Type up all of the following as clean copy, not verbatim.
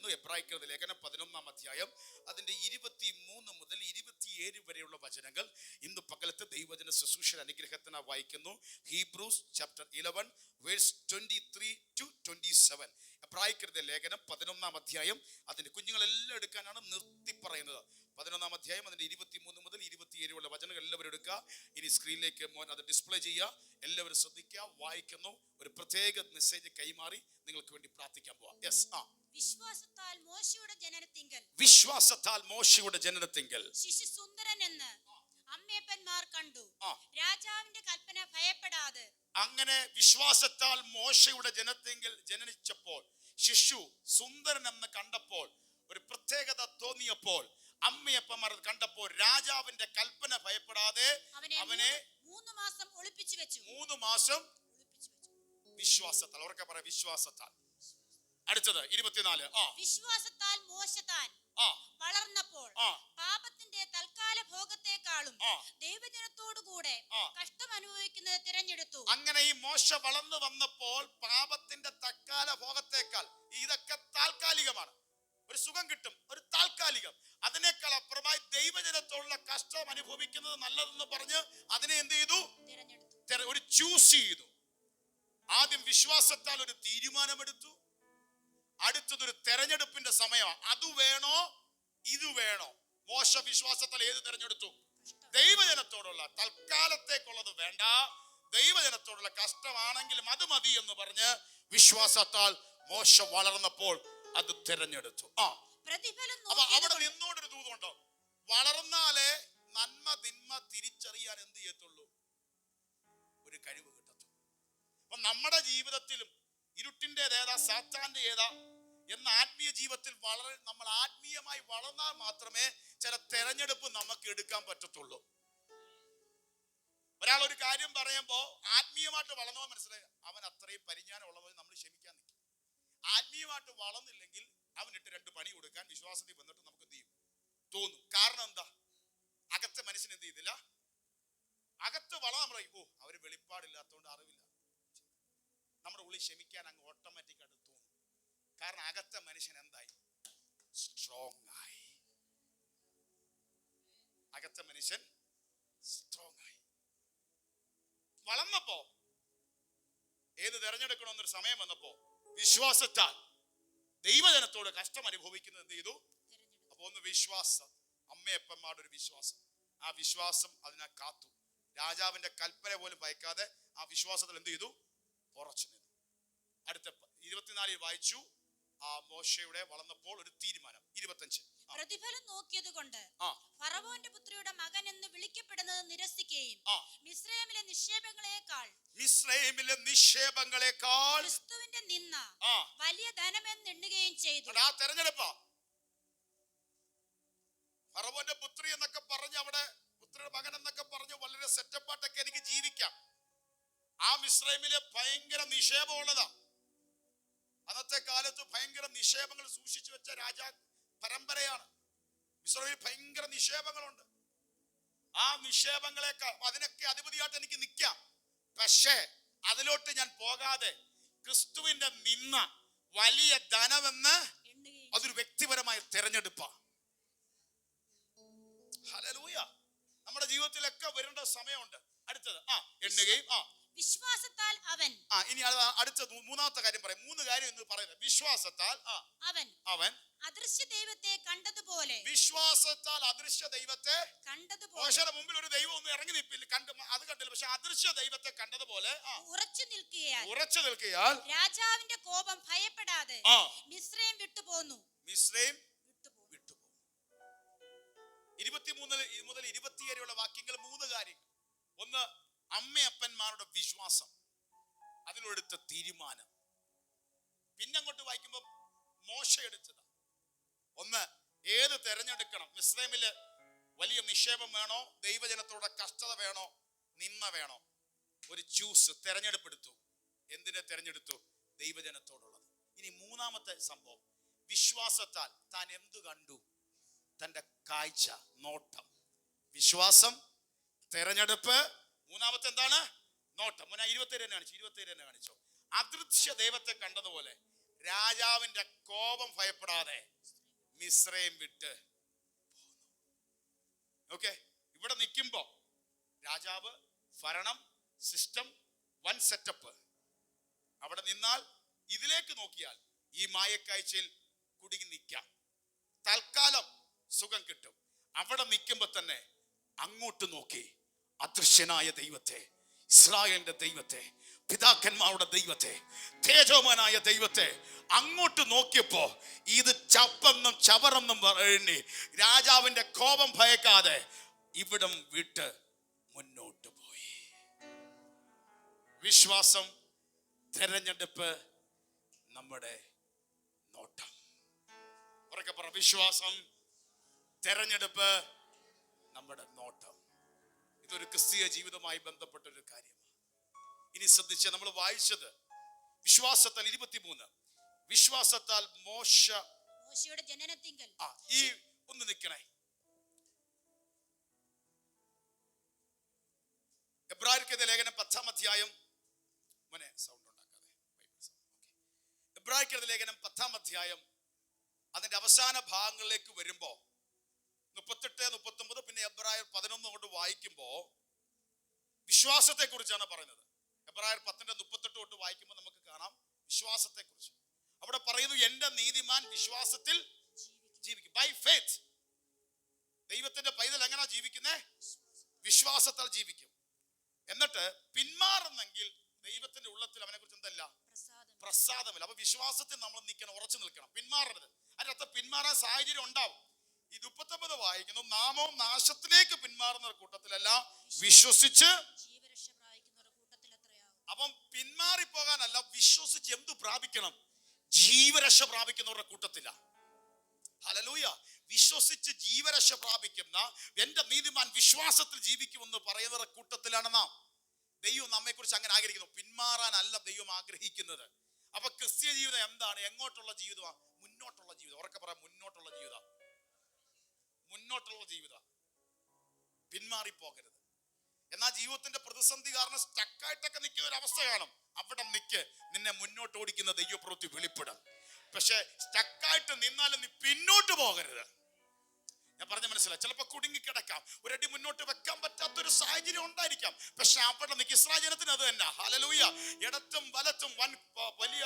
വായിക്കുന്നു. എബ്രായർക്കെഴുതിയ ലേഖനം 11-ാം അധ്യായം അതിന്റെ 23 മുതൽ 27 വരെയുള്ള വചനങ്ങൾ ഇന്ന് പകലത്തെ ദൈവവചന ശുശ്രൂഷ അനുഗ്രഹത്തിനായി വായിക്കുന്നു. Hebrews chapter 11 verse 23 to 27. എബ്രായർക്കെഴുതിയ ലേഖനം 11-ാം അധ്യായം അതിന്റെ കുഞ്ഞുങ്ങളെല്ലാം എടുക്കാനാണ് നിർത്തി പറയുന്നത്. 11-ാം അധ്യായം അതിന്റെ 23 മുതൽ 27 ഉള്ള വചനങ്ങൾ എല്ലാവരും എടുക്കുക. ഇനി സ്ക്രീനിലേക്ക് മോൻ അത് ഡിസ്പ്ലേ ചെയ്യുക. എല്ലാവരും ശ്രദ്ധിക്കുക. വായിക്കുന്നു. ഒരു പ്രത്യേക മെസ്സേജ് കൈമാറി നിങ്ങൾക്ക് വേണ്ടി പ്രാർത്ഥിക്കാൻ പോവാം. യെസ്. വിശ്വാസത്താൽ മോശയുടെ ജനനത്തിങ്കൽ ശിശു സുന്ദരൻ എന്ന് അമ്മയപ്പന്മാർ കണ്ടു. രാജാവിന്റെ കൽപ്പന ഭയപ്പെടാതെ. അങ്ങനെ വിശ്വാസത്താൽ മോശയുടെ ജനത്തിങ്കൽ ജനിച്ചപ്പോൾ, ശിശു സുന്ദരൻ എന്ന് കണ്ടപ്പോൾ, ഒരു പ്രത്യേകത തോന്നിയപ്പോൾ, അമ്മയപ്പന്മാർ കണ്ടപ്പോൾ രാജാവിന്റെ കൽപ്പന ഭയപ്പെടാതെ അവനെ 3 മാസം ഒളിപ്പിച്ചു വെച്ചു. 3 മാസം വിശ്വാസത്താൽ. അവർക്ക് പറയാം വിശ്വാസത്താൽ. അടുത്തത് 24. വിശ്വാസത്താൽ മോശ താൻ വളർന്നപ്പോൾ പാപത്തിന്റെ തൽക്കാല ഭോഗത്തെക്കാളും ദൈവജനത്തോടുകൂടെ കഷ്ടം അനുഭവിക്കുന്നത് തിരഞ്ഞെടുത്തു. അങ്ങനെ ഈ മോശ വളർന്നു വന്നപ്പോൾ പാപത്തിന്റെ തൽക്കാല ഭോഗത്തേക്കാൾ, ഇതൊക്കെ താൽക്കാലികമാണ്, ഒരു സുഖം കിട്ടും, ഒരു താൽക്കാലികം, അതിനേക്കാൾ അപ്പുറമായി ദൈവജനത്തോടുള്ള കഷ്ടം അനുഭവിക്കുന്നത് നല്ലതെന്ന് പറഞ്ഞ് അതിനെ എന്ത് ചെയ്തു? ഒരു ചൂസ് ചെയ്തു. ആദ്യം വിശ്വാസത്താൽ ഒരു തീരുമാനമെടുത്തു. അടുത്തതൊരു തെരഞ്ഞെടുപ്പിന്റെ സമയമാണ്. അത് വേണോ ഇത് വേണോ? മോശ വിശ്വാസത്താൽ ഏത് തെരഞ്ഞെടുത്തു? ദൈവജനത്തോടുള്ള തൽക്കാലത്തേക്കുള്ളത് വേണ്ട, ദൈവജനത്തോടുള്ള കഷ്ടമാണെങ്കിലും അത് മതി എന്ന് പറഞ്ഞ് വിശ്വാസത്താൽ മോശ വളർന്നപ്പോൾ അത് തെരഞ്ഞെടുത്തു. അവിടെ നിന്നോടൊരു ദൂതുണ്ടോ? വളർന്നാലേ നന്മ തിന്മ തിരിച്ചറിയാൻ എന്ത് ചെയ്യത്തുള്ളൂ? ഒരു കഴിവ് കിട്ടത്തുള്ളൂ. അപ്പൊ നമ്മുടെ ജീവിതത്തിലും ഇരുട്ടിൻ്റെത് ഏതാ സാത്താന്റെ ഏതാ എന്ന ആത്മീയ ജീവിതത്തിൽ നമ്മൾ ആത്മീയമായി വളർന്നാൽ മാത്രമേ ചില തെരഞ്ഞെടുപ്പ് നമുക്ക് എടുക്കാൻ പറ്റത്തുള്ളൂ. ഒരാൾ ഒരു കാര്യം പറയുമ്പോ ആത്മീയമായിട്ട് വളർന്നോ മനസ്സിലായി, അവൻ അത്രയും പരിജ്ഞാനം ഉള്ളവർ നമ്മൾ ക്ഷമിക്കാൻ നിൽക്കും. ആത്മീയമായിട്ട് വളർന്നില്ലെങ്കിൽ അവനിട്ട് 2 പണി കൊടുക്കാൻ വിശ്വാസത്തിൽ വന്നിട്ട് നമുക്ക് എന്ത് ചെയ്യും തോന്നും. കാരണം എന്താ? അകത്തെ മനുഷ്യൻ എന്ത് ചെയ്തില്ല, അകത്ത് വളർന്നു പറയും, അവര് വെളിപ്പാടില്ലാത്തതുകൊണ്ട് അറിവില്ല. നമ്മുടെ ഉള്ളിൽ ക്ഷമിക്കാൻ അങ്ങ് ഓട്ടോമാറ്റിക് ആയിട്ട് തോന്നും. കാരണം അകത്തെ മനുഷ്യൻ എന്തായി? സ്ട്രോങ് ആയി. അകത്തെ മനുഷ്യൻ സ്ട്രോങ് ആയി. വളർന്നപ്പോ ഏത് തെരഞ്ഞെടുക്കണമെന്നൊരു സമയം വന്നപ്പോ വിശ്വാസത്താൽ ദൈവജനത്തോട് കഷ്ടം അനുഭവിക്കുന്നത് എന്ത് ചെയ്തു? അപ്പൊ ഒന്ന് വിശ്വാസം, അമ്മയപ്പന്മാരുടെ ഒരു വിശ്വാസം. ആ വിശ്വാസം അതിനെ കാത്തു. രാജാവിന്റെ കൽപ്പന പോലും ഭയക്കാതെ ആ വിശ്വാസത്തിൽ എന്ത് ചെയ്തു? ഉറച്ചു നിന്നു. അടുത്ത 24 വായിച്ചു. ആ മോശയുടെ വളർന്നപ്പോൾ ഒരു തീരുമാനം. 25. പ്രതിഫലം നോക്കിയത് കൊണ്ട് ഫറവോന്റെ പുത്രിയുടെ മകൻ എന്ന് വിളിക്കപ്പെടുന്നത് നിരസിക്കുകയും മിസ്രൈമിലെ നിക്ഷേപങ്ങളെക്കാൾ ക്രിസ്തുവിന്റെ നിന്ന വലിയ ധനമെന്ന് എണ്ണുകയും ചെയ്തു. ആ തെരഞ്ഞെടുപ്പാ. ഫറവോന്റെ പുത്രി എന്നൊക്കെ പറഞ്ഞ്, അവിടെ പുത്രിയുടെ മകൻ എന്നൊക്കെ പറഞ്ഞ് വളരെ സെറ്റപ്പായിട്ടൊക്കെ എനിക്ക് ജീവിക്കാം. ആ മിസ്രൈമിലെ ഭയങ്കര നിക്ഷേപമുള്ളതാ. അന്നത്തെ കാലത്ത് ഭയങ്കര നിക്ഷേപങ്ങൾ സൂക്ഷിച്ചു വെച്ച രാജാ പരമ്പരയാണ്. മിസ്രൈമിൽ ഭയങ്കര നിക്ഷേപങ്ങളുണ്ട്. ആ നിക്ഷേപങ്ങളെക്കാൾ അതിനൊക്കെ അധിപതിയായിട്ട് എനിക്ക് നിൽക്കാം. പക്ഷേ അതിലോട്ട് ഞാൻ പോകാതെ ക്രിസ്തുവിന്റെ നിന്ന വലിയ ധനമെന്ന് അതൊരു വ്യക്തിപരമായ തെരഞ്ഞെടുപ്പാണ്. ഹല്ലേലൂയ. നമ്മുടെ ജീവിതത്തിലൊക്കെ വരേണ്ട സമയമുണ്ട്. അടുത്തത് എണ്ണുകയും വിശ്വാസത്താൽ അവൻ. ഇനി അടുത്ത 3ാമത്തെ കാര്യം പറയാം. 3 കാര്യം എന്ന് പറയുന്നത് വിശ്വാസത്താൽ അവൻ അദൃശ്യ ദൈവത്തെ കണ്ടതുപോലെ. വിശ്വാസത്താൽ അദൃശ്യ ദൈവത്തെ കണ്ടതുപോലെ. മോശയുടെ മുമ്പിൽ ഒരു ദൈവം ഒന്നും ഇറങ്ങി നിൽപ്പില്ല, അത് കണ്ടില്ല. പക്ഷെ അദൃശ്യ ദൈവത്തെ കണ്ടതുപോലെ ഉറച്ചു നിൽക്കുകയാൽ രാജാവിന്റെ കോപം ഭയപ്പെടാതെ മിസ്രൈം വിട്ടുപോന്നു. 23 മുതൽ 27 വരെയുള്ള വാക്യങ്ങൾ 3 കാര്യങ്ങൾ. ഒന്ന്, അമ്മയപ്പന്മാരുടെ വിശ്വാസം, അതിലെടുത്ത തീരുമാനം. പിന്നെ അങ്ങോട്ട് വായിക്കുമ്പോൾ മോശ എടുത്തത്. ഒന്ന്, ഏത് തെരഞ്ഞെടുക്കണം? മിസ്രൈമില് വലിയ നിക്ഷേപം വേണോ, ദൈവജനത്തോടെ കഷ്ടത വേണോ, നിന്ന വേണോ? ഒരു ചൂസ്, തെരഞ്ഞെടുപ്പെടുത്തു. എന്തിനെ തെരഞ്ഞെടുത്തു? ദൈവജനത്തോടുള്ളത്. ഇനി 3ാമത്തെ സംഭവം, വിശ്വാസത്താൽ താൻ എന്തു കണ്ടു? തന്റെ കാഴ്ച, നോട്ടം. വിശ്വാസം, തെരഞ്ഞെടുപ്പ്. 3ാമത്തെ എന്താണ്? നോട്ടം. 27 തന്നെ കാണിച്ചോ. അദൃശ്യ ദൈവത്തെ കണ്ടതുപോലെ രാജാവിന്റെ കോപം ഭയപ്പെടാതെ മിസ്രയീം വിട്ട്. ഓക്കെ, ഇവിടെ നിൽക്കുമ്പോ രാജാവ്, ഭരണം, സിസ്റ്റം, വൻ സെറ്റപ്പ്. അവിടെ നിന്നാൽ ഇതിലേക്ക് നോക്കിയാൽ ഈ മായക്കാഴ്ചയിൽ കുടുങ്ങി നിൽക്കാം, തൽക്കാലം സുഖം കിട്ടും. അവിടെ നിൽക്കുമ്പോ തന്നെ അങ്ങോട്ട് നോക്കി അദൃശ്യനായ ദൈവത്തെ, ഇസ്രായേലിന്റെ ദൈവത്തെ, പിതാക്കന്മാരുടെ ദൈവത്തെ, തേജോമനായ ദൈവത്തെ അങ്ങോട്ട് നോക്കിയപ്പോ ഇത് ചപ്പെന്നും ചവറെന്നും പറഞ്ഞ് രാജാവിന്റെ കോപം ഭയക്കാതെ ഇവിടം വിട്ട് മുന്നോട്ട് പോയി. വിശ്വാസം, തെരഞ്ഞെടുപ്പ്, നമ്മുടെ നോട്ടം. ഉറക്കെ പറ, വിശ്വാസം, തെരഞ്ഞെടുപ്പ്, നമ്മുടെ നോട്ടം. ഇതൊരു ക്രിസ്തീയ ജീവിതവുമായി ബന്ധപ്പെട്ട ഒരു കാര്യമാണ്. ഇനി ശ്രദ്ധിച്ച്, നമ്മൾ വായിച്ചത് വിശ്വാസത്താൽ 23, വിശ്വാസത്താൽ മോശയുടെ ജനനത്തിങ്കൽ. ഈ ഒന്ന് നിൽക്കണേ, എബ്രായർക്കെതിരെ ലേഖനം 10-ാം അധ്യായം, മോനെ സൗണ്ട് ഉണ്ടാക്കാതെ, എബ്രായർക്കെതിരെ ലേഖനം 10-ാം അധ്യായം അതിന്റെ അവസാന ഭാഗങ്ങളിലേക്ക് വരുമ്പോ 38, 39, പിന്നെ എബ്രായർ 11 കൊണ്ട് വായിക്കുമ്പോ വിശ്വാസത്തെ കുറിച്ചാണ് പറയുന്നത്. എബ്രായർ 10:38 തൊട്ട് വായിക്കുമ്പോൾ നമുക്ക് കാണാം വിശ്വാസത്തെ കുറിച്ച്. അവിടെ പറയുന്നു, എന്റെ നീതിമാൻ വിശ്വാസത്തിൽ ജീവിക്കും. By faith. ദൈവത്തിന്റെ പൈതൽ എങ്ങനെയാ ജീവിക്കുന്നേ? വിശ്വാസത്താൽ ജീവിക്കും. എന്നിട്ട് പിന്മാറുന്നെങ്കിൽ ദൈവത്തിന്റെ ഉള്ളത്തിൽ അവനെ കുറിച്ച് എന്തല്ല? പ്രസാദമില്ല. അപ്പൊ വിശ്വാസത്തിൽ നമ്മൾ നിൽക്കണം, ഉറച്ചു നിൽക്കണം, പിന്മാറരുത്. അതിനകത്ത് പിന്മാറാൻ സാഹചര്യം ഉണ്ടാവും. ഈ 39 വായിക്കുന്നു, നാമോ നാശത്തിലേക്ക് പിന്മാറുന്ന കൂട്ടത്തിലല്ല, വിശ്വസിച്ച്. അപ്പം പിന്മാറിപ്പോകാനല്ല, വിശ്വസിച്ച് എന്തു പ്രാപിക്കണം? ജീവരക്ഷ പ്രാപിക്കുന്നവരുടെ കൂട്ടത്തില. ഹല്ലേലൂയ. വിശ്വസിച്ച് ജീവരക്ഷ പ്രാപിക്കുന്ന എന്റെ നീതിമാൻ വിശ്വാസത്തിൽ ജീവിക്കുമെന്ന് പറയുന്നവരുടെ കൂട്ടത്തിലാണ് നാം. ദൈവം നമ്മെ കുറിച്ച് അങ്ങനെ ആഗ്രഹിക്കുന്നു. പിന്മാറാനല്ല ദൈവം ആഗ്രഹിക്കുന്നത്. അപ്പൊ ക്രിസ്തീയ ജീവിതം എന്താണ്? എങ്ങോട്ടുള്ള ജീവിതമാണ്? മുന്നോട്ടുള്ള ജീവിതം. ഉറക്കെ പറയാം, മുന്നോട്ടുള്ള ജീവിതം. മുന്നോട്ടുള്ള ജീവിതം. പിന്മാറിപ്പോകരുത്. എന്നാൽ ജീവിതത്തിന്റെ പ്രതിസന്ധി കാരണം സ്റ്റക്കായിട്ടൊക്കെ നിൽക്കുന്ന ഒരു അവസ്ഥ കാണും. അവിടെ നിൽക്ക്, നിന്നെ മുന്നോട്ട് ഓടിക്കുന്ന ദൈവപ്രവൃത്തി വെളിപ്പെടും. പക്ഷെ സ്റ്റക്കായിട്ട് നിന്നാലും നീ പിന്നോട്ട് പോകരുത്. ഞാൻ പറഞ്ഞ മനസ്സിലായി. ചിലപ്പോൾ കുടുങ്ങിക്കിടക്കാം, ഒരടി മുന്നോട്ട് വെക്കാൻ പറ്റാത്തൊരു സാഹചര്യം ഉണ്ടായിരിക്കാം. പക്ഷെ അവിടെ നിൽക്കുക. ഇസ്രായേൽ ജനത്തിന് അത് തന്നെ. ഹല്ലേലൂയ. ഇടത്തും വലത്തും വലിയ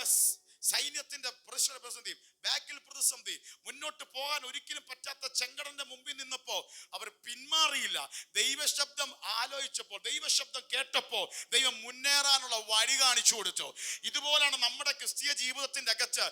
സൈന്യത്തിന്റെ പ്രതിസന്ധി, ബാക്കിൽ പ്രതിസന്ധി, മുന്നോട്ട് പോകാൻ ഒരിക്കലും പറ്റാത്ത ചെങ്കടന്റെ മുമ്പിൽ നിന്നപ്പോ അവർ പിന്മാറിയില്ല. ദൈവശബ്ദം ആലോചിച്ചപ്പോൾ, ദൈവശബ്ദം കേട്ടപ്പോ ദൈവം മുന്നേറാനുള്ള വഴി കാണിച്ചു കൊടുത്തു. ഇതുപോലാണ് നമ്മുടെ ക്രിസ്തീയ ജീവിതത്തിന്റെ അകത്ത്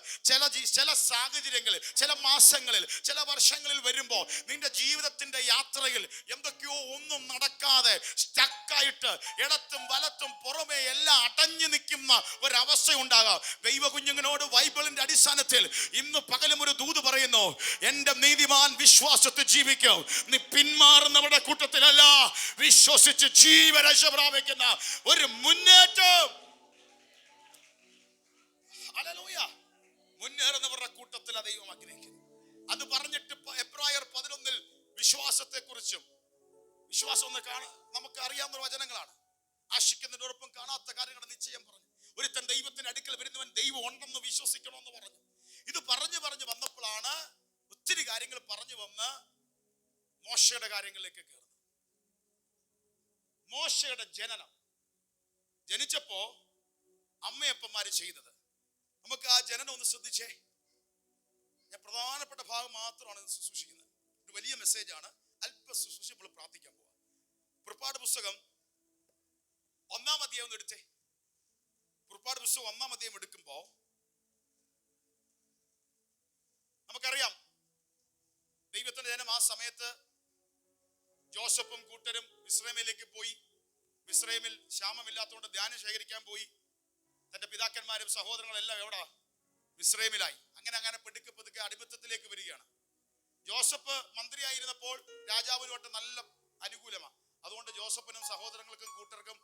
ചില സാഹചര്യങ്ങളിൽ, ചില മാസങ്ങളിൽ, ചില വർഷങ്ങളിൽ വരുമ്പോ നിന്റെ ജീവിതത്തിന്റെ യാത്രയിൽ എന്തൊക്കെയോ ഒന്നും നടക്കാതെ സ്റ്റക്കായിട്ട് ഇടത്തും വലത്തും പുറമെ എല്ലാം അടഞ്ഞു നിൽക്കുന്ന ഒരവസ്ഥ ഉണ്ടാകാം. ദൈവ കുഞ്ഞുങ്ങളോട് ബൈബിളിന്റെ അടിസ്ഥാനത്തിൽ ഇന്ന് പകലും ഒരു ദൂത് പറയുന്നു, എന്റെ നീതിമാൻ വിശ്വാസത്തിൽ ജീവിക്കും. നീ പിന്മാറുന്നവരുടെ കൂട്ടത്തിലല്ല, വിശ്വസിച്ച് ജീവരക്ഷ പ്രാപിക്കുന്ന ഒരു മുന്നേറ്റം. ഹല്ലേലൂയ. മുന്നേറുന്നവരുടെ കൂട്ടത്തിൽ ദൈവം ആഗ്രഹിക്കുന്നു. അത് പറഞ്ഞിട്ട് എബ്രായർ 11 വിശ്വാസത്തെ കുറിച്ചും, വിശ്വാസം ഒന്ന് നമുക്ക് അറിയാവുന്ന വചനങ്ങളാണ്. ആശിക്കുന്നതിനോടൊപ്പം കാണാത്ത കാര്യങ്ങളുടെ നിശ്ചയം പറഞ്ഞു. ഒരുത്തൻ ദൈവത്തിന്റെ അടുക്കൽ വരുന്നവൻ ദൈവം ഉണ്ടെന്ന് വിശ്വസിക്കണമെന്ന് പറഞ്ഞു. ഇത് പറഞ്ഞു വന്നപ്പോഴാണ് ഒത്തിരി കാര്യങ്ങൾ പറഞ്ഞു വന്ന് മോശയുടെ കാര്യങ്ങളിലേക്ക് കയറുന്നത്. മോശയുടെ ജനനം, ജനിച്ചപ്പോ അമ്മയപ്പന്മാര് ചെയ്തത്, നമുക്ക് ആ ജനനം ഒന്ന് ശ്രദ്ധിച്ചേ. ഞാൻ പ്രധാനപ്പെട്ട ഭാഗം മാത്രമാണ് ശുശ്രൂഷിക്കുന്നത്. ഒരു വലിയ മെസ്സേജാണ്. അല്പ ശുശ്രൂഷ നമ്മൾ പ്രാർത്ഥിക്കാൻ പോവാം. പുറപ്പാട് പുസ്തകം 1-ാം അധ്യായം ഒന്ന് എടുത്തേ. പുറപ്പാട് പുസ്തകം 1-ാം അധ്യായം എടുക്കുമ്പോ നമുക്കറിയാം ദൈവത്തിന്റെ ജനം ആ സമയത്ത് ജോസഫും കൂട്ടരും മിസ്രൈമിലേക്ക് പോയി. മിസ്രൈമിൽ ക്ഷാമമില്ലാത്തതുകൊണ്ട് ധാന്യം ശേഖരിക്കാൻ പോയി. തന്റെ പിതാക്കന്മാരും സഹോദരങ്ങളും എല്ലാം എവിടാ? മിസ്രൈമിലായി. അങ്ങനെ പെടുക്കെ അടിമത്തത്തിലേക്ക് വരികയാണ്. ജോസഫ് മന്ത്രിയായിരുന്നപ്പോൾ രാജാവിനോട്ട് നല്ല അനുകൂലമാണ്. അതുകൊണ്ട് ജോസഫിനും സഹോദരങ്ങൾക്കും കൂട്ടർക്കും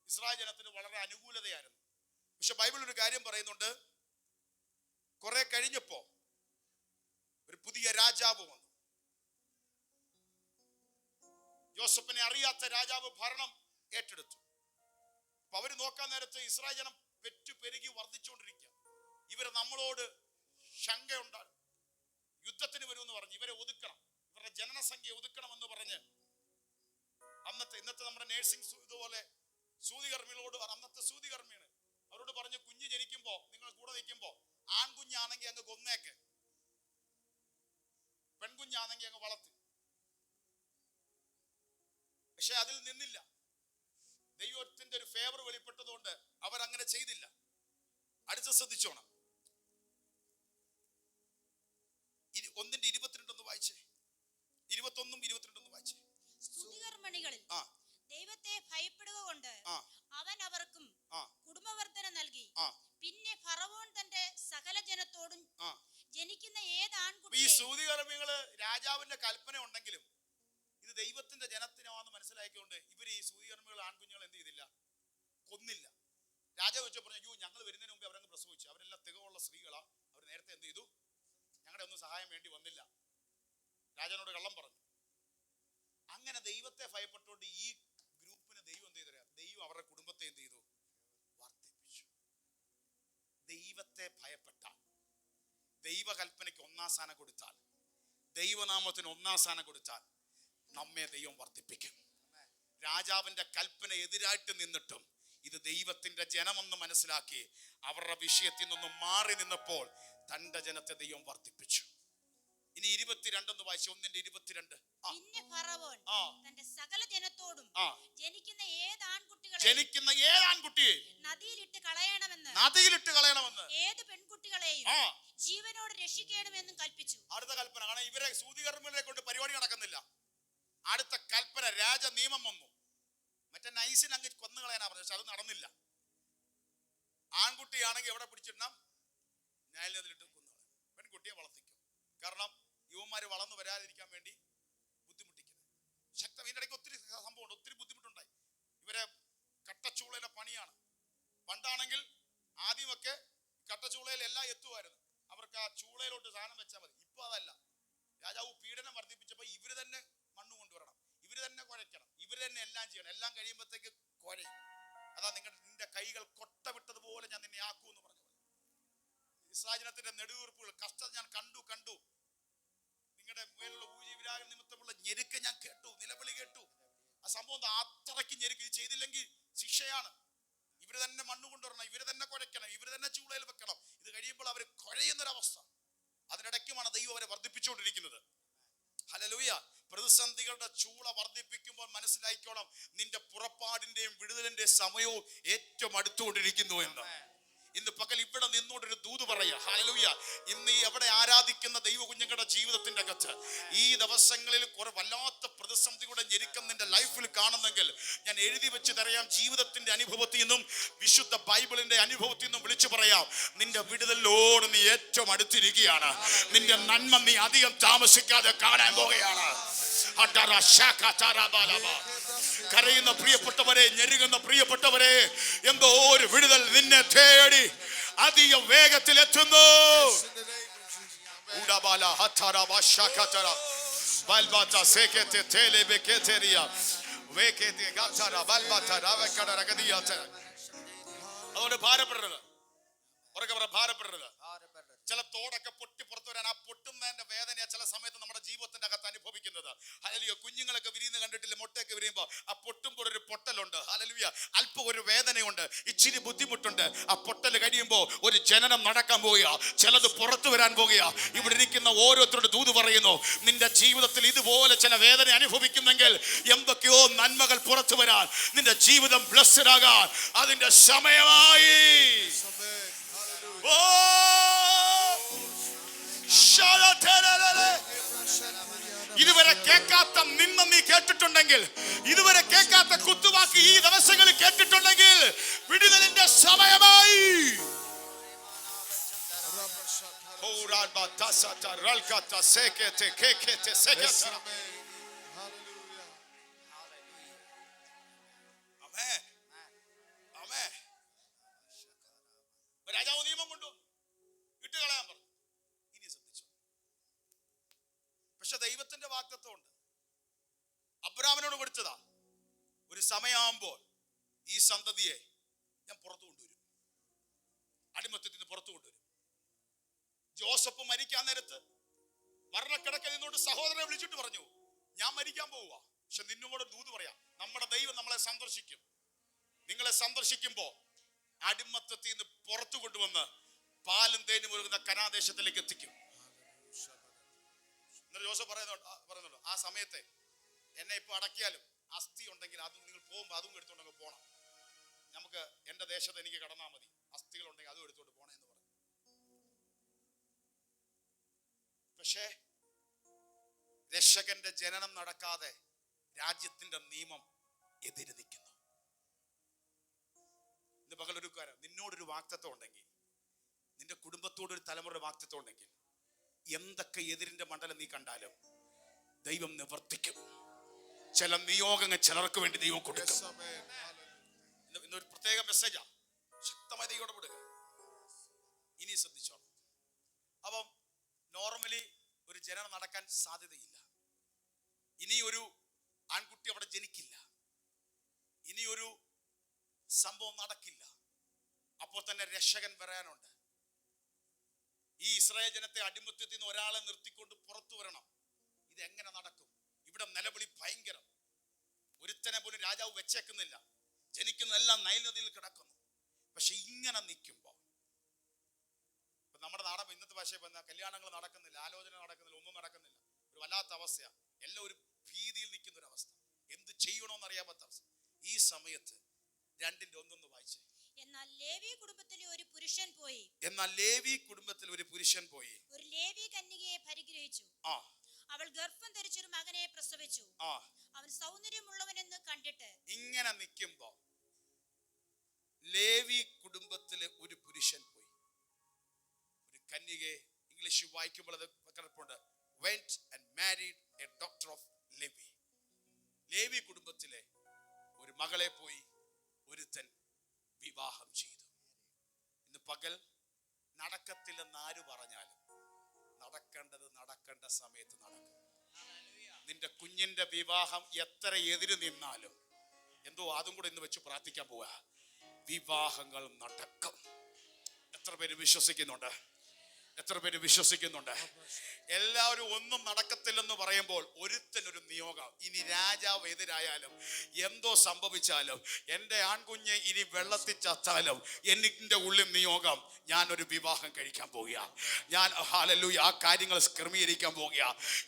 ഇസ്രായേൽ ജനത്തിന് വളരെ അനുകൂലതയായിരുന്നു. പക്ഷെ ബൈബിൾ ഒരു കാര്യം പറയുന്നുണ്ട്, കുറെ കഴിഞ്ഞപ്പോ ഒരു പുതിയ രാജാവ് വന്നു. ജോസഫിനെ അറിയാത്ത രാജാവ് ഭരണം ഏറ്റെടുത്തു. അപ്പൊ അവര് നോക്കാൻ നേരത്ത് ഇസ്രായേൽ ജനം പെരുകി വർദ്ധിച്ചുകൊണ്ടിരിക്കുക. ഇവര് നമ്മളോട് ശങ്കയുണ്ടാകും, യുദ്ധത്തിന് വരുമെന്ന് പറഞ്ഞ് ഇവരെ ഒതുക്കണം, ഇവരുടെ ജനനസംഖ്യ ഒതുക്കണമെന്ന് പറഞ്ഞ് ഇന്നത്തെ നമ്മുടെ നേഴ്സിംഗ് ഇതുപോലെ സൂതികർമ്മികളോട്, അന്നത്തെ സൂതികർമ്മിയാണ്, അവരോട് പറഞ്ഞ് കുഞ്ഞ് ജനിക്കുമ്പോ നിങ്ങൾ കൂടെ നിൽക്കുമ്പോ ആൺകുഞ്ഞാണെങ്കിൽ അങ്ങ് കൊന്നേക്ക്, പെൺകുഞ്ഞാണെങ്കിൽ അങ്ങ് വളർത്തി. പക്ഷെ അതിൽ നിന്നില്ല. ദൈവത്തിന്റെ ഒരു ഫേവർ വെളിപ്പെട്ടതുകൊണ്ട് അവരങ്ങനെ ചെയ്തില്ല. അടുത്ത ശ്രദ്ധിച്ചോണം. 1:22 വായിച്ചേ. 21-22 വായിച്ചേ. സ്തുതികർമ്മണികളിൽ ദൈവത്തെ ഭയപ്പെടുക കൊണ്ട് അവൻ അവർക്കും കുടുംബവർദ്ധന നൽകി. പിന്നെ ഫറവോൻ തന്റെ സകല ജനത്തോടും ജനിക്കുന്ന ഏത് ആൺകുട്ടിയും. ഈ സ്തുതികർമ്മികള് രാജാവിന്റെ കൽപ്പന ഉണ്ടെങ്കിലും ഇത് ദൈവത്തിന്റെ ജനത്തിനാണെന്ന് മനസ്സിലാക്കിക്കൊണ്ട് ഇവര് ഈ സ്തുതികർമ്മികൾ ആൺകുഞ്ഞുങ്ങൾ എന്ത് ചെയ്തില്ല? കൊന്നില്ല. രാജാവ് വെച്ച് പറഞ്ഞു, അയ്യോ ഞങ്ങൾ വരുന്നതിന് മുമ്പ് അവരങ്ങ് പ്രസവിച്ചു, അവരെല്ലാം തികവുള്ള സ്ത്രീകളാ, അവർ നേരത്തെ എന്ത് ചെയ്തു, ഞങ്ങളുടെ ഒന്നും സഹായം വേണ്ടി വന്നില്ല. രാജാവിനോട് കള്ളം പറഞ്ഞു. അങ്ങനെ ദൈവത്തെ ഭയപ്പെട്ടുകൊണ്ട് ഈ ഗ്രൂപ്പിന് ദൈവം എന്ത് ചെയ്തു? ദൈവം അവരുടെ കുടുംബത്തെ എന്ത് ചെയ്തു? വർദ്ധിപ്പിച്ചു. ദൈവത്തെ ഭയപ്പെട്ടാൽ, ദൈവകൽപ്പനയ്ക്ക് 1-ാം സ്ഥാനം കൊടുത്താൽ, ദൈവനാമത്തിന് 1-ാം സ്ഥാനം കൊടുത്താൽ നമ്മെ ദൈവം വർദ്ധിപ്പിക്കും. രാജാവിന്റെ കൽപ്പന എതിരായിട്ട് നിന്നിട്ടും ഇത് ദൈവത്തിന്റെ ജനമെന്ന് മനസ്സിലാക്കി അവരുടെ വിഷയത്തിൽ നിന്നും മാറി നിന്നപ്പോൾ തന്റെ ജനത്തെ ദൈവം വർദ്ധിപ്പിച്ചു. ഇനി 22 വായിച്ചു. 1:22. പിന്നെ ഫറവോൻ തന്റെ സകല ജനത്തോടും ജനിക്കുന്ന ഏത് ആൺകുട്ടിയെ നദിയിലിട്ട് കളയണമെന്ന് ഏത് പെൺകുട്ടികളെയും ജീവനോട് രക്ഷിക്കണമെന്നും കൽപ്പിച്ചു. അടുത്ത കൽപ്പന കാരണം ഇവരെ സൂതികർമ്മികളെ കൊണ്ട് പരിപാടി നടക്കുന്നില്ല. അടുത്ത കൽപ്പന, രാജ നിയമം വന്നു. മറ്റേ നൈസിന് അങ്ങ് കൊന്നുകളയാനാ പറഞ്ഞത്, പക്ഷെ അത് നടന്നില്ല. ആൺകുട്ടിയാണെങ്കിൽ എവിടെ പിടിച്ചിടണം? ന്യായത്തിലിട്ട് കൊന്നുകളയും. പെൺകുട്ടിയെ വളർത്തിക്കും. കാരണം യുവന്മാര് വളർന്നു വരാതിരിക്കാൻ വേണ്ടി ബുദ്ധിമുട്ടിക്കുന്നത് ശക്തം. ഇതിന്റെ ഇടയ്ക്ക് ഒത്തിരി സംഭവമുണ്ട്, ഒത്തിരി ബുദ്ധിമുട്ടുണ്ടായി. ഇവരെ കട്ടച്ചൂളയിലെ പണിയാണ്. പണ്ടാണെങ്കിൽ ആദ്യമൊക്കെ കട്ടച്ചൂളയിൽ എല്ലാം എത്തുമായിരുന്നു, അവർക്ക് ആ ചൂളയിലോട്ട് സാധനം വെച്ചാൽ മതി. ഇപ്പൊ അതല്ല. രാജാവ് പീഡനം വർദ്ധിപ്പിച്ചപ്പോ ഇവര് തന്നെ മണ്ണ് കൊണ്ടുവരണം, ഇവര് തന്നെ കുഴയ്ക്കണം, ഇവര് തന്നെ എല്ലാം ചെയ്യണം. എല്ലാം കഴിയുമ്പോഴത്തേക്ക് കുഴയും. അതാ നിന്റെ കൈകൾ കൊട്ട വിട്ടതുപോലെ ഞാൻ നിന്നെ ആക്കൂന്ന് പറഞ്ഞു. ഇസ്രായേലിന്റെ നെടുവീർപ്പുകൾ കഷ്ടത ഞാൻ കണ്ടു. നിങ്ങളുടെ മേലുള്ള ഊഴി വിരാഗ നിമിത്തമുള്ള ഞെരുക്ക് ഞാൻ കേട്ടു, നിലവിളി കേട്ടു. ആ സംഭവം അത്രയ്ക്ക് ഞെരുക്ക്. ഇത് ചെയ്തില്ലെങ്കിൽ ശിക്ഷയാണ്. ഇവര് തന്നെ മണ്ണ് കൊണ്ടുവരണം, ഇവര് തന്നെ കുഴയ്ക്കണം, ഇവര് തന്നെ ചൂളയിൽ വെക്കണം. ഇത് കഴിയുമ്പോൾ അവർ കുഴയുന്നൊരവസ്ഥ. അതിനിടയ്ക്കുമാണ് ദൈവം അവരെ വർദ്ധിപ്പിച്ചുകൊണ്ടിരിക്കുന്നത്. ഹല്ലേലൂയ. പ്രതിസന്ധികളുടെ ചൂള വർദ്ധിപ്പിക്കുമ്പോൾ മനസ്സിലാക്കിക്കോണം, നിന്റെ പുറപ്പാടിന്റെയും വിടുതലിന്റെയും സമയവും ഏറ്റവും അടുത്തുകൊണ്ടിരിക്കുന്നു എന്ന്. ഇന്ന് പകൽ ഇവിടെ നിന്നോടൊരു ദൂത് പറയാ. ഹല്ലേലൂയ. ഇന്ന് ഈ എവിടെ ആരാധിക്കുന്ന ദൈവ കുഞ്ഞുങ്ങളുടെ ജീവിതത്തിന്റെ അകത്ത് ഈ ദിവസങ്ങളിൽ കുറെ വല്ലാത്ത പ്രതിസന്ധിയുടെ ഞെരുക്കം നിന്റെ ലൈഫിൽ കാണുന്നെങ്കിൽ ഞാൻ എഴുതി വെച്ച് തരാം. ജീവിതത്തിന്റെ അനുഭവത്തിൽ നിന്നും വിശുദ്ധ ബൈബിളിന്റെ അനുഭവത്തിൽ നിന്നും വിളിച്ചു പറയാം, നിന്റെ വിടുതലോട് നീ ഏറ്റവും അടുത്തിരിക്കുകയാണ്. നിന്റെ നന്മ നീ അധികം താമസിക്കാതെ കാണാൻ പോകുകയാണ്. കരയുന്ന പ്രിയപ്പെട്ടവരെ, ഞെരുങ്ങുന്ന പ്രിയപ്പെട്ടവരെ, എന്തോ ഒരു വിടുതൽ നിന്നെ തേടി അധികം വേഗത്തിൽ എത്തുന്നു. അതുകൊണ്ട് ഭാരപ്പെടരുത്. ഭാരപ്പെടരുത്. ചില തോടൊക്കെ പൊട്ടി പുറത്തു വരാൻ, ആ പൊട്ടുന്നതിന്റെ വേദനയാ ചില സമയത്ത് നമ്മുടെ ജീവിതത്തിന്റെ അകത്ത് അനുഭവിക്കുന്നത്. ഹല്ലേലൂയ. കുഞ്ഞുങ്ങളൊക്കെ വിരിയുന്ന കണ്ടിട്ടില്ല? മുട്ടയൊക്കെ വിരിയുമ്പോ ആ പൊട്ടുമ്പോൾ ഒരു പൊട്ടലുണ്ട്. ഹല്ലേലൂയ. അല്പം ഒരു വേദനയുണ്ട്, ഇച്ചിരി ബുദ്ധിമുട്ടുണ്ട്. ആ പൊട്ടൽ കഴിയുമ്പോ ഒരു ജനനം നടക്കാൻ പോവുക, ചിലത് പുറത്തു വരാൻ പോവുക. ഇവിടെ ഇരിക്കുന്ന ഓരോരുത്തരുടെ ദൂത് പറയുന്നു, നിന്റെ ജീവിതത്തിൽ ഇതുപോലെ ചില വേദന അനുഭവിക്കുന്നെങ്കിൽ എന്തൊക്കെയോ നന്മകൾ പുറത്തു വരാൻ, നിന്റെ ജീവിതം ബ്ലെസ്ഡ് ആകാൻ അതിന്റെ സമയമായി. ഇതുവരെ കേൾക്കാത്ത നിന്ന നീ കേട്ടിട്ടുണ്ടെങ്കിൽ, ഇതുവരെ കേൾക്കാത്ത കുത്തുവാക്ക് ഈ ദിവസങ്ങളിൽ കേട്ടിട്ടുണ്ടെങ്കിൽ വിടുതലിന്റെ സമയമായി. രാജാവ് നിയമം കൊണ്ടു ഇട്ടുകളയാൻ പറഞ്ഞു. ഇനി ശ്രദ്ധിച്ചു. പക്ഷെ ദൈവത്തിന്റെ വാഗ്ദത്തമുണ്ട്. അബ്രാഹാമിനോട് കൊടുത്തതാ, ഒരു സമയമാകുമ്പോൾ ഈ സന്തതിയെ ഞാൻ പുറത്തു കൊണ്ടുവരും, അടിമത്തത്തിൽ നിന്ന് പുറത്തു കൊണ്ടുവരും. ജോസഫ് മരിക്കാൻ നേരത്ത് മരണക്കിടക്ക നിന്നുകൊണ്ട് സഹോദരനെ വിളിച്ചിട്ട് പറഞ്ഞു, ഞാൻ മരിക്കാൻ പോവുക, പക്ഷെ നിന്നോട് ദൂത് പറയാം, നമ്മുടെ ദൈവം നമ്മളെ സന്ദർശിക്കും. നിങ്ങളെ സന്ദർശിക്കുമ്പോ അടിമത്തത്തിൽ നിന്ന് പുറത്തു കൊണ്ടുവന്ന് പാലും തേനും ഒഴുകുന്ന കനാദേശത്തിലേക്ക് എത്തിക്കും. എന്നിട്ട് ജോസഫ് പറയുന്നുണ്ട്, ആ സമയത്തെ എന്നെ ഇപ്പൊ അടക്കിയാലും അസ്ഥി ഉണ്ടെങ്കിൽ അത് നിങ്ങൾ പോകുമ്പോ അതും എടുത്തോണ്ടങ്ങ് പോണം. നമുക്ക് എന്റെ ദേശത്ത് എനിക്ക് കടന്നാൽ മതി, അസ്ഥികൾ ഉണ്ടെങ്കിൽ അതും എടുത്തോണ്ട് പോണേ എന്ന് പറഞ്ഞു. പക്ഷേ രക്ഷകന്റെ ജനനം നടക്കാതെ രാജ്യത്തിന്റെ നിയമം എതിര് നിൽക്കുന്നു. ഇന്ന് പകലൊരുക്കാരം നിന്നോടൊരു വാക്തത്വം ഉണ്ടെങ്കിൽ, നിന്റെ കുടുംബത്തോടൊരു തലമുറയുടെ വാക്തത്വം ഉണ്ടെങ്കിൽ, എന്തൊക്കെ എതിരിന്റെ മണ്ഡലം നീ കണ്ടാലും ദൈവം നിവർത്തിക്കും. ചില നിയോഗങ്ങൾ ചിലർക്ക് വേണ്ടി ദൈവം കൊടുക്കും. ഇന്നൊരു പ്രത്യേക മെസ്സേജാ, ശക്തമായി ദൈവം ഇടപെടുക. ഇനി ശ്രദ്ധിച്ചോളാം. അപ്പം നോർമലി ഒരു ജനനം നടക്കാൻ സാധ്യതയില്ല. ഇനി ഒരു ആൺകുട്ടി അവിടെ ജനിക്കില്ല. ഇനി ഒരു സംഭവം നടക്കില്ല. അപ്പോൾ തന്നെ രക്ഷകൻ വരാനുണ്ട്. ഈ ഇസ്രായേൽ ജനത്തെ അടിമത്തത്തിൽ നിന്ന് ഒരാളെ നിർത്തിക്കൊണ്ട് പുറത്തു വരണം. ഇതെങ്ങനെ നടക്കും? ഇവിടെ നിലവിളി ഭയങ്കരം. ഒരുത്തനെ പോലും രാജാവ് വെച്ചേക്കുന്നില്ല. ജനിക്കുന്നതെല്ലാം നൈൽ നദിയിൽ കിടക്കുന്നു. പക്ഷെ ഇങ്ങനെ നിൽക്കുമ്പോ നമ്മുടെ നാടൻ ഇന്നത്തെ ഭാഷയിൽ പറഞ്ഞാൽ കല്യാണങ്ങൾ നടക്കുന്നില്ല, ആലോചന നടക്കുന്നില്ല, ഒന്നും നടക്കുന്നില്ല. ഒരു വല്ലാത്ത അവസ്ഥയാണ്. എല്ലാം ഒരു ഭീതിയിൽ നിൽക്കുന്ന ഒരു അവസ്ഥ, എന്ത് ചെയ്യണമെന്ന് അറിയാത്ത അവസ്ഥ. ഈ സമയത്ത് രണ്ടിന്റെ ഒന്നൊന്ന് വായിച്ചേ. എന്നാൽ ലേവി കുടുംബത്തിലെ ഒരു പുരുഷൻ പോയി ഒരു ലേവി കന്യകയെ പരിഗ്രഹിച്ചു. അവൾ ഗർഭം ധരിച്ചൊരു മകനെ പ്രസവിച്ചു. അവൻ സൗന്ദര്യമുള്ളവനെന്ന് കണ്ടിട്ട്. ഇങ്ങനെ നിൽക്കുമ്പോ ലേവി കുടുംബത്തിലെ ഒരു പുരുഷൻ പോയി, ഒരു കന്യകയെ, ഇംഗ്ലീഷ് വായിക്കുമ്പോൾ അത് കിടപ്പുണ്ട്, went and married a daughter of Levi. Levi കുടുംബത്തിലെ ഒരു മകളെ പോയി ഒരുത്തൻ വിവാഹം ചെയ്തു. ഇന്ന് പകൽ നടക്കത്തില്ലെന്ന് ആര് പറഞ്ഞാലും നടക്കേണ്ടത് നടക്കേണ്ട സമയത്ത് നടക്കും. നിന്റെ കുഞ്ഞിന്റെ വിവാഹം എത്ര എതിര് നിന്നാലും എന്തോ അതും കൂടെ ഇന്ന് വെച്ച് പ്രാർത്ഥിക്കാൻ പോവുക. വിവാഹങ്ങൾ നടക്കും. എത്ര പേര് വിശ്വസിക്കുന്നുണ്ട്? എല്ലാവരും ഒന്നും നടക്കത്തില്ലെന്ന് പറയുമ്പോൾ ഒരുത്തനൊരു നിയോഗം. ഇനി രാജാവ് എതിരായാലും എന്തോ സംഭവിച്ചാലും എൻ്റെ ആൺകുഞ്ഞ് ഇനി വെള്ളത്തിൽ ചത്താലും എൻ്റെ ഉള്ളിൽ നിയോഗം, ഞാനൊരു വിവാഹം കഴിക്കാൻ പോകുക, ഞാൻ ഹല്ലേലൂയ ആ കാര്യങ്ങൾ ക്രമീകരിക്കാൻ പോകുക.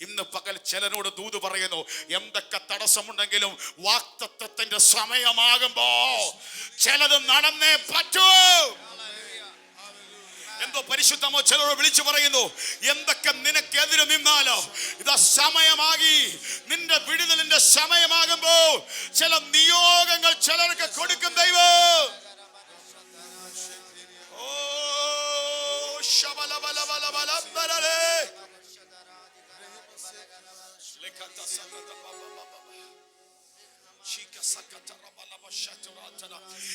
ഇന്ന് പകൽ ചിലരോട് ദൂത് പറയുന്നു, എന്തൊക്കെ തടസ്സമുണ്ടെങ്കിലും വാക്തത്വത്തിന്റെ സമയമാകുമ്പോ ചിലത് നടന്നേ പറ്റൂ. എന്തോ പരിശുദ്ധമോ ചിലരോട് വിളിച്ചു പറയുന്നു, എന്തൊക്കെ നിനക്കെതിരെ നിന്നാലോ ഇതാ സമയമാകി, നിന്റെ വിടുതലിന്റെ സമയമാകുമ്പോ ചില നിയോഗങ്ങൾ ചിലർക്ക് കൊടുക്കും ദൈവം. ഓ ശബലബലബലബലബലേ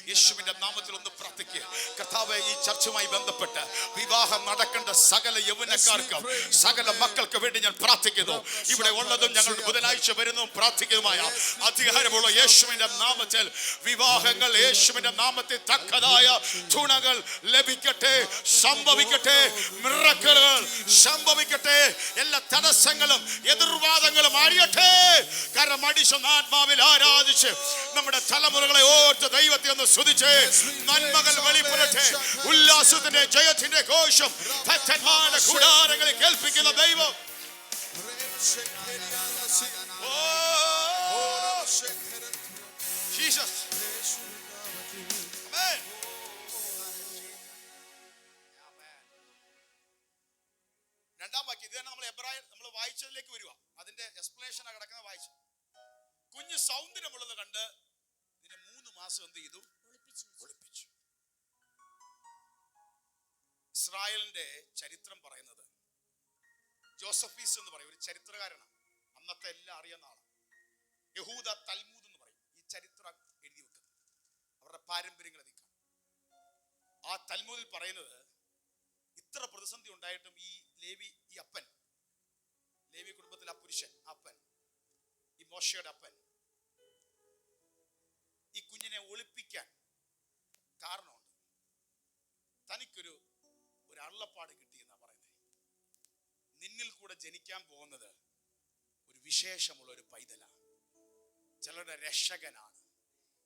യേശുവിന്റെ നാമത്തിൽ ഒന്ന് പ്രാർത്ഥിക്കുക. കർത്താവേ, ഈ ചർച്ചുമായി ബന്ധപ്പെട്ട് വിവാഹം നടക്കേണ്ട സകല യൗവനക്കാർക്കും സകല മക്കൾക്ക് വേണ്ടി ഞാൻ പ്രാർത്ഥിക്കുന്നു. ഇവിടെ ഉള്ളതും ഞങ്ങൾ ബുധനാഴ്ച വരുന്നതും പ്രാർത്ഥിക്കുന്നതുമായ അധികാരമുള്ള യേശുവിന്റെ നാമത്തിൽ വിവാഹങ്ങൾ യേശുവിന്റെ നാമത്തിൽ തക്കതായ തുണകൾ ലഭിക്കട്ടെ, സംഭവിക്കട്ടെ, മിറക്കിളുകൾ സംഭവിക്കട്ടെ, എല്ലാ തടസ്സങ്ങളും എതിർവാദങ്ങളും അടിയട്ടെ. കാരണം ആത്മാവിൽ ആരാധിച്ച് നമ്മുടെ തലമുറകളെ ഓർത്ത് ദൈവത്തെ ഒന്ന് സ്തുതിച്ച് നന്മകൾ വെളിപ്പെടട്ടെ. ഉല്ലാസത്തിന്റെ ജയത്തിന്റെ ഘോഷം ഭക്തന്മാരുടെ കൂടാരങ്ങളിൽ കേൾപ്പിക്കുന്ന ദൈവം. ജീസസ്. ആമേൻ. രണ്ടാം വാക്യം ഇത് തന്നെ നമ്മൾ വായിച്ചതിലേക്ക് വരിക. അതിന്റെ എക്സ്പ്ലനേഷനാണ് കിടക്കുന്ന. വായിച്ചു. കുഞ്ഞ് സൗന്ദര്യമുള്ളത് കണ്ട് ഇതിനെ 3 മാസം എന്ത് ചെയ്തു? ഒളിപ്പിച്ചു. ഇസ്രായേലിന്റെ ചരിത്രം പറയുന്നത്, ജോസഫീസ് എന്ന് പറയും, ഒരു ചരിത്രകാരനാണ്. അന്നത്തെ എല്ലാം അറിയുന്ന ആളാണ്. യഹൂദ തൽമൂദ് എന്ന് പറയും. ഈ ചരിത്രം എഴുതി വെക്കുന്നത് അവരുടെ പാരമ്പര്യങ്ങൾ എഴുതിക്കാം. ആ തൽമൂദിൽ പറയുന്നത്, ഇത്ര പ്രതിസന്ധി ഉണ്ടായിട്ടും ഈ ലേവി, ഈ അപ്പൻ, ലേവി കുടുംബത്തിലെ ആ പുരുഷൻ, അപ്പൻ, ഈ മോശയുടെ അപ്പൻ, ഈ കുഞ്ഞിനെ ഒളിപ്പിക്കാൻ കാരണമുണ്ട്. തനിക്കൊരു അള്ളപ്പാട് കിട്ടിയെന്നാ പറയുന്നത്. ജനിക്കാൻ പോകുന്നത് ഒരു വിശേഷമുള്ള ഒരു പൈതലാണ്, ചിലരുടെ രക്ഷകനാണ്.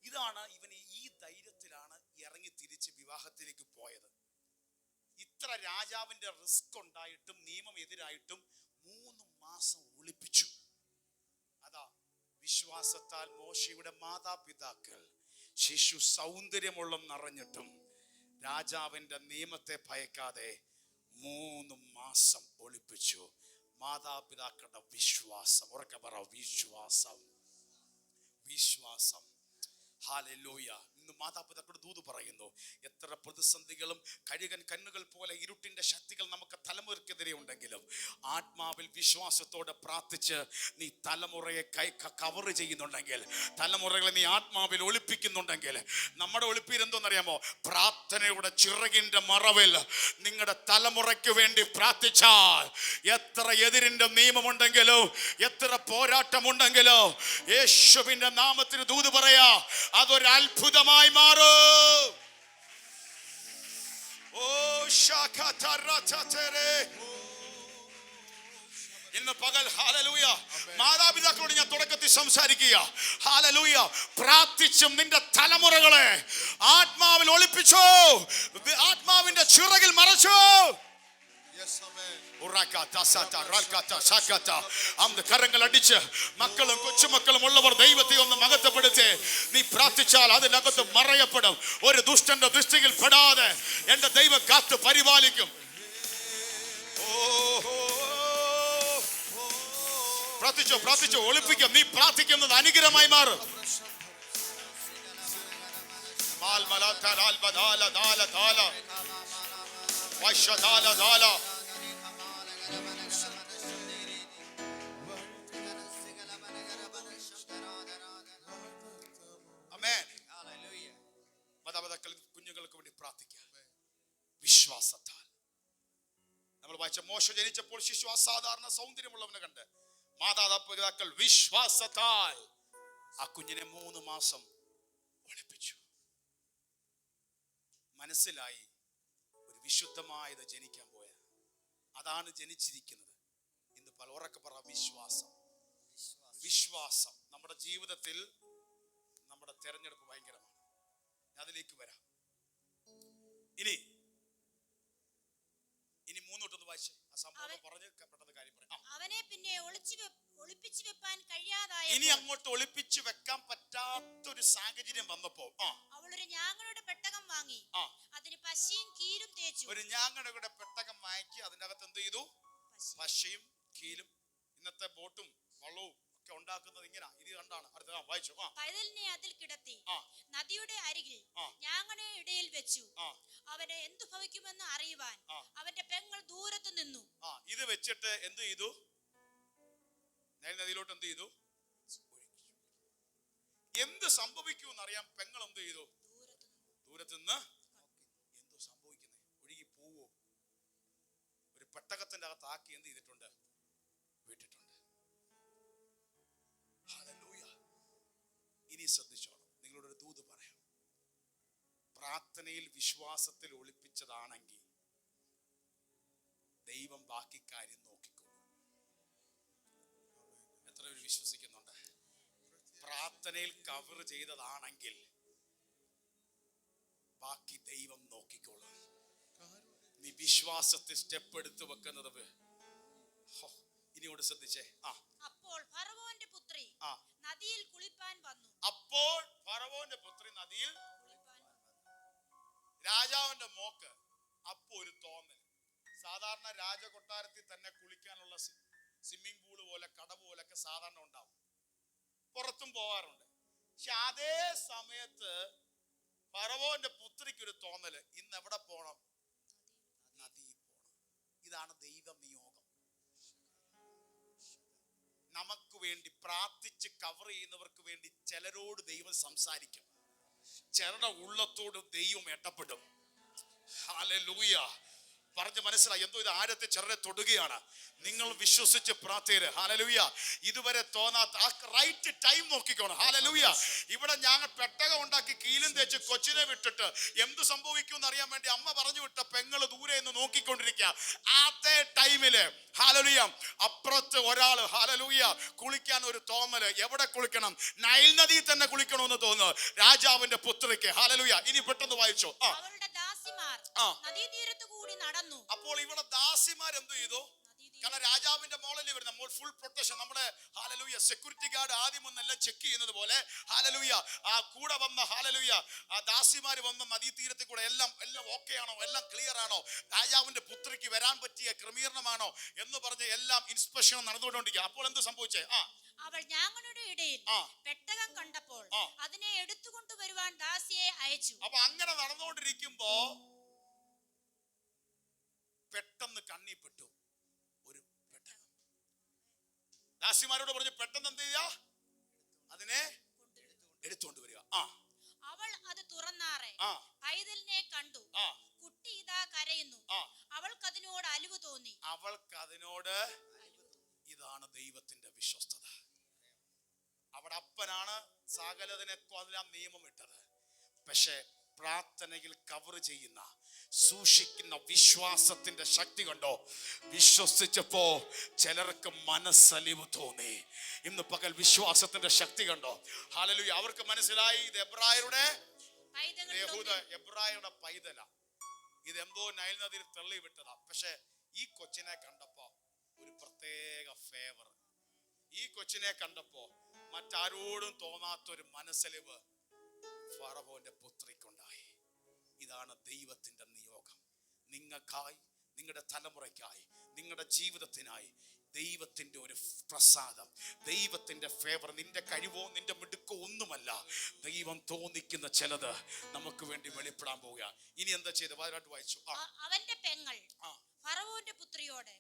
ഇതാണ് ഇവന് ഈ ധൈര്യത്തിലാണ് ഇറങ്ങി തിരിച്ച് വിവാഹത്തിലേക്ക് പോയത്. ഇത്ര രാജാവിന്റെ റിസ്ക് ഉണ്ടായിട്ടും നിയമം എതിരായിട്ടും 3 മാസം ഒളിപ്പിച്ചു. അതാ വിശ്വാസത്താൽ മോശയുടെ മാതാപിതാക്കൾ ശിശു സൗന്ദര്യമുള്ള നിറഞ്ഞിട്ടും രാജാവിന്റെ നിയമത്തെ ഭയക്കാതെ 3 മാസം ഒളിപ്പിച്ചു. മാതാപിതാക്കളുടെ വിശ്വാസം, ഉറക്കെ പറ, വിശ്വാസം, വിശ്വാസം. ഹല്ലേലൂയ. ഇന്ന് മാതാപിതാക്കളുടെ ദൂത് പറയുന്നു, എത്ര പ്രതിസന്ധികളും കണ്ണുകൾ പോലെ ഇരുട്ടിന്റെ ശക്തികൾ നമുക്ക് തലമുറയ്ക്കെതിരെ ഉണ്ടെങ്കിലും ആത്മാവിൽ വിശ്വാസത്തോടെ പ്രാർത്ഥിച്ച് നീ തലമുറയെ കവർ ചെയ്യുന്നുണ്ടെങ്കിൽ, തലമുറകളെ നീ ആത്മാവിൽ ഒളിപ്പിക്കുന്നുണ്ടെങ്കിൽ, നമ്മുടെ ഒളിപ്പീര് എന്തോന്നറിയാമോ? പ്രാർത്ഥനയുടെ ചിറകിന്റെ മറവിൽ നിങ്ങളുടെ തലമുറയ്ക്ക് വേണ്ടി പ്രാർത്ഥിച്ചാൽ എത്ര എതിരിന്റെ നിയമമുണ്ടെങ്കിലോ, എത്ര പോരാട്ടമുണ്ടെങ്കിലോ, യേശുവിന്റെ നാമത്തിന് ദൂത് പറയാ, അതൊരു അത്ഭുതമായി മാറും. ഓ ഇന്ന് പകൽ ഹല്ലേലൂയ മാതാപിതാക്കളോട് ഞാൻ തുടക്കത്തിൽ സംസാരിക്കുക. ഹല്ലേലൂയ, പ്രാർത്ഥിച്ചും നിന്റെ തലമുറകളെ ആത്മാവിൽ ഒളിപ്പിച്ചോ, ആത്മാവിന്റെ ചിറകിൽ മറച്ചോ. കരങ്ങൾ അടിച്ച് മക്കളും കൊച്ചുമക്കളും ഉള്ളവർ ദൈവത്തെ ഒന്ന് മഹത്വപ്പെടുത്തി നീ പ്രാർത്ഥിച്ചാൽ അതിനകത്ത് മറയപ്പെടും. ഒരു ദുഷ്ടന്റെ ദൃഷ്ടിയിൽ പെടാതെ എന്റെ ദൈവം കാത്ത് പരിപാലിക്കും. പ്രാർത്ഥിച്ചോ, പ്രാർത്ഥിച്ചോ, ഒളിപ്പിക്കും. നീ പ്രാർത്ഥിക്കുന്നത് അനുഗ്രഹമായി മാറും. മാതാപിതാക്കൾ കുഞ്ഞുങ്ങൾക്ക് വേണ്ടി പ്രാർത്ഥിക്കുക. വിശ്വാസത്താൽ നമ്മൾ വായിച്ച മോശ ജനിച്ചപ്പോൾ ശിശു അസാധാരണ സൗന്ദര്യമുള്ളവനെ കണ്ട് മാതാപിതാക്കൾ വിശ്വാസത്താൽ ആ കുഞ്ഞിനെ 3 മാസം ഒളിപ്പിച്ചു. മനസ്സിലായി ഒരു വിശുദ്ധമായത് ജനിക്കാൻ പോയ, അതാണ് ജനിച്ചിരിക്കുന്നത്. ഇന്ന് പലർക്കെ പറ, വിശ്വാസം. വിശ്വാസം നമ്മുടെ ജീവിതത്തിൽ നമ്മുടെ തെരഞ്ഞെടുപ്പ് ഭയങ്കരമാണ്. അതിലേക്ക് വരാം. ഇനി 3 തൊട്ടൊന്ന് വായിച്ച് ആ സംഭവം പറഞ്ഞ് പെട്ടെന്ന് കാര്യം പറയാം. അവനെ പിന്നെ ഒളിപ്പിച്ചു വെക്കാൻ കഴിയാതായ, ഇനി അങ്ങോട്ട് ഒളിപ്പിച്ചു വെക്കാൻ പറ്റാത്തൊരു സാഹചര്യം വന്നപ്പോ അവളൊരു ഞാങ്ങളുടെ പെട്ടകം വാങ്ങി അതിന് പശയും കീലും തേച്ചു. ഒരു ഞാങ്ങളുടെ പെട്ടകം വാങ്ങി അതിനകത്ത് എന്ത് ചെയ്തു? പശയും കീലും. ഇന്നത്തെ ബോട്ടും വള്ളവും ഒക്കെ ഉണ്ടാക്കുന്നത് ഇങ്ങനെ. ഇത് കണ്ടാണ്. അടുത്ത വായിച്ചു. പൈതലിനെ അതിൽ കിടത്തി നദിയുടെ അരികിൽ ഞാങ്ങളുടെ ഇടയിൽ വെച്ചു. അവന് എന്തു ഭവിക്കുമെന്ന് അറിയുവാൻ അവന്റെ പെങ്ങൾ ദൂരത്ത് നിന്നു. ഇത് വെച്ചിട്ട് എന്ത് ചെയ്തു? നദിയിലോട്ട് എന്ത് ചെയ്തു? എന്ത് സംഭവിക്കുമെന്ന് അറിയാൻ പെങ്ങൾ എന്ത് ചെയ്തു? ദൂരത്ത് നിന്ന്. എന്തോ സംഭവിക്കുന്നേ, ഒഴുകി പോവോ? ഒരു പെട്ടകത്തിന്റെ അകത്ത് ആക്കി എന്ത് ചെയ്തിട്ടുണ്ട്? വിട്ടിട്ടുണ്ട്. ഹല്ലേലൂയ. ഇനി ശ്രദ്ധിച്ചോളൂ, നിങ്ങളോടൊരു ദൂത് പറയാം. പ്രാർത്ഥനയിൽ വിശ്വാസത്തിൽ ഒളിപ്പിച്ചതാണെങ്കിൽ ദൈവം ബാക്കി കാര്യം നോക്കിക്കോളും. എത്ര പേര് വിശ്വസിക്കുന്നുണ്ട്? പ്രാർത്ഥനയിൽ കവർ ചെയ്തതാണെങ്കിൽ ബാക്കി ദൈവം നോക്കിക്കോളും. നീ വിശ്വാസത്തിൽ സ്റ്റെപ്പ് എടുത്ത് വെക്കുന്നത്. ഇനിയോട് ശ്രദ്ധിച്ചേ. അപ്പോൾ ഫറവോന്റെ പുത്രി നദിയിൽ കുളിപ്പാൻ വന്നു. അപ്പോൾ ഫറവോന്റെ പുത്രി നദിയിൽ. രാജാവിന്റെ മോക്ക് അപ്പൊ ഒരു തോന്നൽ. സാധാരണ രാജകൊട്ടാരത്തിൽ തന്നെ കുളിക്കാനുള്ള സ്വിമ്മിംഗ് പൂള് പോലെ കടവ് പോലൊക്കെ സാധാരണ ഉണ്ടാവും, പുറത്തും പോവാറുണ്ട്. പക്ഷെ അതേ സമയത്ത് ഫറവോന്റെ പുത്രിക്ക് ഒരു തോന്നല്, ഇന്ന് എവിടെ പോണം? നദിയിൽ പോണം. ഇതാണ് ദൈവ നിയോഗം. നമുക്ക് വേണ്ടി പ്രാർത്ഥിച്ച് കവർ ചെയ്യുന്നവർക്ക് വേണ്ടി ചിലരോട് ദൈവം സംസാരിക്കും, ചിലരുടെ ഉള്ളത്തോട് ദൈവം ഇടപെടും. ഹല്ലേലൂയ. പറഞ്ഞ് മനസ്സിലായി. എന്തോ ഇത് ആഴത്തെ ചെറുതെ തൊടുകയാണ്. നിങ്ങൾ വിശ്വസിച്ച് പ്രാർത്ഥിക്കരുത്. ഹല്ലേലൂയ. ഇതുവരെ തോന്നാത്ത ആ റൈറ്റ് ടൈം നോക്കിക്കോണം. ഹല്ലേലൂയ. ഇവിടെ ഞങ്ങൾ പെട്ടകം ഉണ്ടാക്കി കീലും തേച്ച് കൊച്ചിനെ വിട്ടിട്ട് എന്ത് സംഭവിക്കും എന്ന് അറിയാൻ വേണ്ടി അമ്മ പറഞ്ഞു വിട്ട പെങ്ങള് ദൂരെ നിന്ന് നോക്കിക്കൊണ്ടിരിക്കുക. അതേ ടൈമില് ഹല്ലേലൂയ അപ്പുറത്ത് ഒരാള് ഹല്ലേലൂയ കുളിക്കാൻ ഒരു തോന്നല്. എവിടെ കുളിക്കണം? നൈൽ നദിയിൽ തന്നെ കുളിക്കണമെന്ന് തോന്നുന്നു രാജാവിന്റെ പുത്രിക്ക്. ഹല്ലേലൂയ. ഇനി പെട്ടെന്ന് വായിച്ചോ. അവളുടെ ദാസിമാർ നദീതീരത്ത് കൂടി നടന്നു. അപ്പോൾ ഇവിടെ ദാസിമാർ എന്ത് ചെയ്തു? കാരണം രാജാവിന്റെ മോളല്ലേ വരുന്ന മോൾ ഫുൾ പ്രൊട്ടക്ഷൻ. നമ്മുടെ ഹല്ലേലൂയ സെക്യൂരിറ്റി ഗാർഡ് ആദ്യം ഒന്നെല്ലാം ചെക്ക് ചെയ്യുന്നത് പോലെ ഹല്ലേലൂയ ആ കൂടെ വന്ന ഹല്ലേലൂയ ആ ദാസിമാര് വന്ന നദീതീരത്തിൽ കൂടെ എല്ലാം ഓക്കെ ആണോ, എല്ലാം ക്ലിയർ ആണോ, രാജാവിന്റെ പുത്രിക്ക് വരാൻ പറ്റിയ ക്രമീകരണമാണോ എന്ന് പറഞ്ഞ് എല്ലാം ഇൻസ്പെക്ഷൻ നടന്നുകൊണ്ടിരിക്കുക. അപ്പോൾ എന്ത് സംഭവിച്ചേ? അവൾ ഞാങ്ങളുടെ ഇടയിൽ പെട്ടകം കണ്ടപ്പോൾ അതിനെ എടുത്തുകൊണ്ട് വരുവാൻ ദാസിയെ അയച്ചു. അപ്പൊ അങ്ങനെ നടന്നുകൊണ്ടിരിക്കുമ്പോ പെട്ടെന്ന് കണ്ണിപ്പെട്ടു ഒരു പെട്ടകം. ദാസിമാരോട് പറഞ്ഞു പെട്ടെന്ന് എന്ത് ചെയ്യാ? അതിനെ എടുത്തുകൊണ്ട് വരിക. അവൾ അത് തുറന്നാറെ പൈതലിനെ കണ്ടു. കുട്ടി ഇതാ കരയുന്നു. അവൾക്ക് അതിനോട് അലിവ് തോന്നി. ഇതാണ് ദൈവത്തിന്റെ വിശ്വസ്തത. അവിടെ അപ്പനാണ് സകലതിനെല്ലാം നിയമം ഇട്ടത്. പക്ഷെ പ്രാർത്ഥനയിൽ കവർ ചെയ്യുന്ന സൂക്ഷിക്കുന്ന വിശ്വാസത്തിന്റെ ശക്തി കണ്ടോ? വിശ്വസിച്ചപ്പോ ചിലർക്ക് മനസ്സലിവ് തോന്നി. ഇന്ന് പകൽ വിശ്വാസത്തിന്റെ ശക്തി കണ്ടോ? ഹല്ലേലൂയ. അവർക്ക് മനസ്സിലായി ഇത് എബ്രായരുടെ പൈതല. ഇതെന്തോ നൈൽ നദിയിൽ തള്ളി വിട്ടതാ. പക്ഷെ ഈ കൊച്ചിനെ കണ്ടപ്പോ ഒരു പ്രത്യേക ഫേവർ. ഈ കൊച്ചിനെ കണ്ടപ്പോ മറ്റാരോടും തോന്നാത്തൊരു മനസ്സലിവ് ഫറവോന്റെ പുത്രിക്കുണ്ടായി. ഇതാണ് ദൈവത്തിന്റെ നിയോഗം. നിങ്ങൾക്കായി, നിങ്ങളുടെ തലമുറയ്ക്കായി, നിങ്ങളുടെ ജീവിതത്തിനായി ദൈവത്തിന്റെ ഒരു പ്രസാദം, ദൈവത്തിന്റെ ഫേവർ. നിന്റെ കഴിവോ നിന്റെ മിടുക്കോ ഒന്നുമല്ല. ദൈവം തോന്നിക്കുന്ന ചിലത് നമുക്ക് വേണ്ടി വെളിപ്പെടാൻ പോവുക. ഇനി എന്താ ചെയ്ത് വായിച്ചു. അവന്റെ പെങ്ങൾ ഫറവോന്റെ പുത്രിയോട്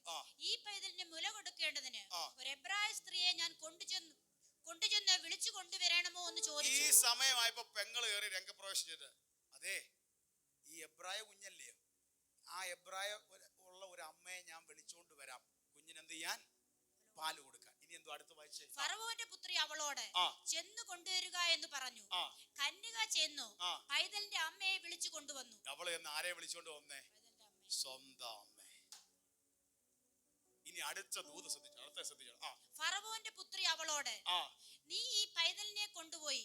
ഈ പൈതലിന് മുല കൊടുക്കേണ്ടതിന് ഒരു എബ്രായ സ്ത്രീയെ ഞാൻ കൊണ്ടുചെന്ന് വിളിച്ചു കൊണ്ടുവരണമോ എന്ന് ചോദിച്ചു. ഈ സമയമായപ്പോ പെങ്ങൾ കയറി രംഗപ്രവേശിച്ചത്. അതെ, ഈ എബ്രായ കുഞ്ഞല്ലേ, ആ എബ്രായ ഉള്ള ഒരു അമ്മയെ ഞാൻ വിളിച്ചുകൊണ്ട് വരാം, കുഞ്ഞിനെന്ത് ചെയ്യാൻ? പാല് കൊടുക്കാൻ. ഇനി എന്തോ അടുത്ത് വായിച്ചേ. ഫറവോന്റെ പുത്രി അവളോട് ചെന്ന് കൊണ്ടുവരിക എന്ന് പറഞ്ഞു. കന്യക ചെന്നു പൈതലിന്റെ അമ്മയെ വിളിച്ചു കൊണ്ടുവന്നു. അവള് എന്ന് ആരെ വിളിച്ചുകൊണ്ട് വന്നേ? സ്വന്തം അമ്മ. ഇനി അടുത്ത ദൂത് ശ്രദ്ധിച്ചു. ഫറവോന്റെ പുത്രി അവളോട് നീ ഈ പൈതലിനെ കൊണ്ടുപോയി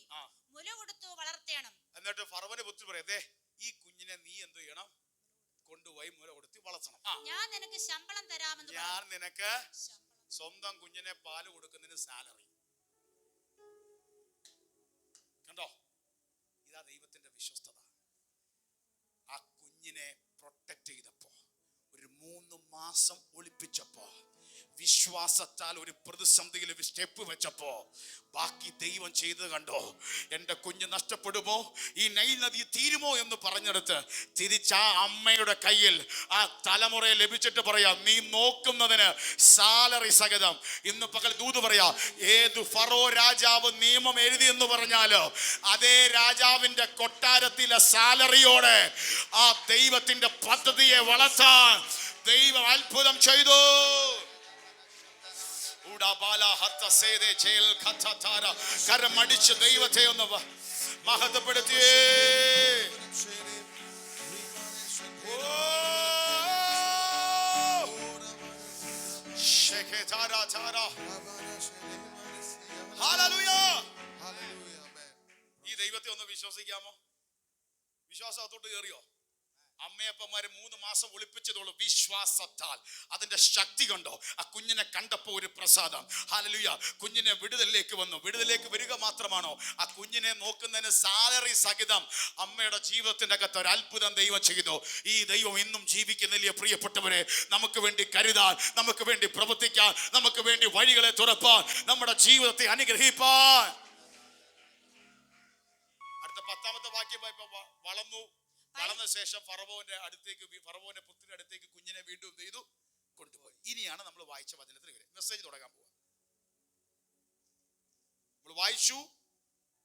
മുല കൊടുത്തു വളർത്തണം. എന്നിട്ട് ഫറവോന്റെ പുത്രി പറയേ, ഈ കുഞ്ഞിനെ നീ എന്ത് ചെയ്യണം? കൊണ്ടുപോയി മുല കൊടുത്ത് വളർത്തണം. ഞാൻ നിനക്ക് ശമ്പളം തരാമെന്ന്. ഞാൻ നിനക്ക് സ്വന്തം കുഞ്ഞിനെ പാല് കൊടുക്കുന്നതിന് സാലറി. കണ്ടോ? ഇതാ ദൈവത്തിന്റെ വിശ്വസ്തത. ആ കുഞ്ഞിനെ പ്രൊട്ടക്ട് ചെയ്തപ്പോ, ഒരു 3 മാസം ഒളിപ്പിച്ചപ്പോ, വിശ്വാസത്താൽ ഒരു പ്രതിസന്ധിയിൽ സ്റ്റെപ്പ് വെച്ചപ്പോ ബാക്കി ദൈവം ചെയ്തത് കണ്ടോ? എന്റെ കുഞ്ഞ് നഷ്ടപ്പെടുമോ, ഈ നൈൽ നദി തീരുമോ എന്ന് പറഞ്ഞെടുത്ത് തിരിച്ച് ആ അമ്മയുടെ കയ്യിൽ ആ തലമുറയെ ലഭിച്ചിട്ട് പറയാ, നീ നോക്കുന്നതിന് സാലറി സഹിതം. ഇന്ന് പകൽ ദൂത് പറയാ, ഏത് ഫറോ രാജാവ് നിയമം എഴുതി എന്ന് പറഞ്ഞാലോ അതേ രാജാവിന്റെ കൊട്ടാരത്തിലെ സാലറിയോടെ ആ ദൈവത്തിന്റെ പദ്ധതിയെ വളർത്താൻ ദൈവം അത്ഭുതം ചെയ്തു. കരമടിച്ച് ദൈവത്തെ ഒന്ന് മഹത്വപ്പെടുത്തിയേ. ഈ ദൈവത്തെ ഒന്ന് വിശ്വസിക്കാമോ? വിശ്വാസത്തോട്ട് കയറിയോ? അമ്മയപ്പന്മാര് 3 മാസം ഒളിപ്പിച്ചതോളൂ. വിശ്വാസത്താൽ അതിന്റെ ശക്തി കണ്ടോ? ആ കുഞ്ഞിനെ കണ്ടപ്പോ ഒരു പ്രസാദം. ഹല്ലേലൂയ. കുഞ്ഞിനെ വിടുതലിലേക്ക് വന്നു. വിടുതലിലേക്ക് വരിക മാത്രമാണോ, ആ കുഞ്ഞിനെ നോക്കുന്നതിന് സാലറി സഹിതം അമ്മയുടെ ജീവിതത്തിന്റെ അകത്ത് ഒരു അത്ഭുതം ദൈവം ചെയ്തു. ഈ ദൈവം ഇന്നും ജീവിക്കുന്നില്ലേ പ്രിയപ്പെട്ടവരെ? നമുക്ക് വേണ്ടി കരുതാൻ, നമുക്ക് വേണ്ടി പ്രവർത്തിക്കാൻ, നമുക്ക് വേണ്ടി വഴികളെ തുറപ്പാൻ, നമ്മുടെ ജീവിതത്തെ അനുഗ്രഹിപ്പാൻ. അടുത്ത 10ാമത്തെ വാക്യം വളർന്ന ശേഷം ഫറവോന്റെ പുത്രിയുടെ അടുത്തേക്ക് കുഞ്ഞിനെ വീണ്ടും ചെയ്തു കൊണ്ടുപോയി. ഇനിയാണ് നമ്മൾ വായിച്ച വചനത്തിൽ മെസ്സേജ് തുടങ്ങാൻ പോവുക. നമ്മൾ വായിച്ചു,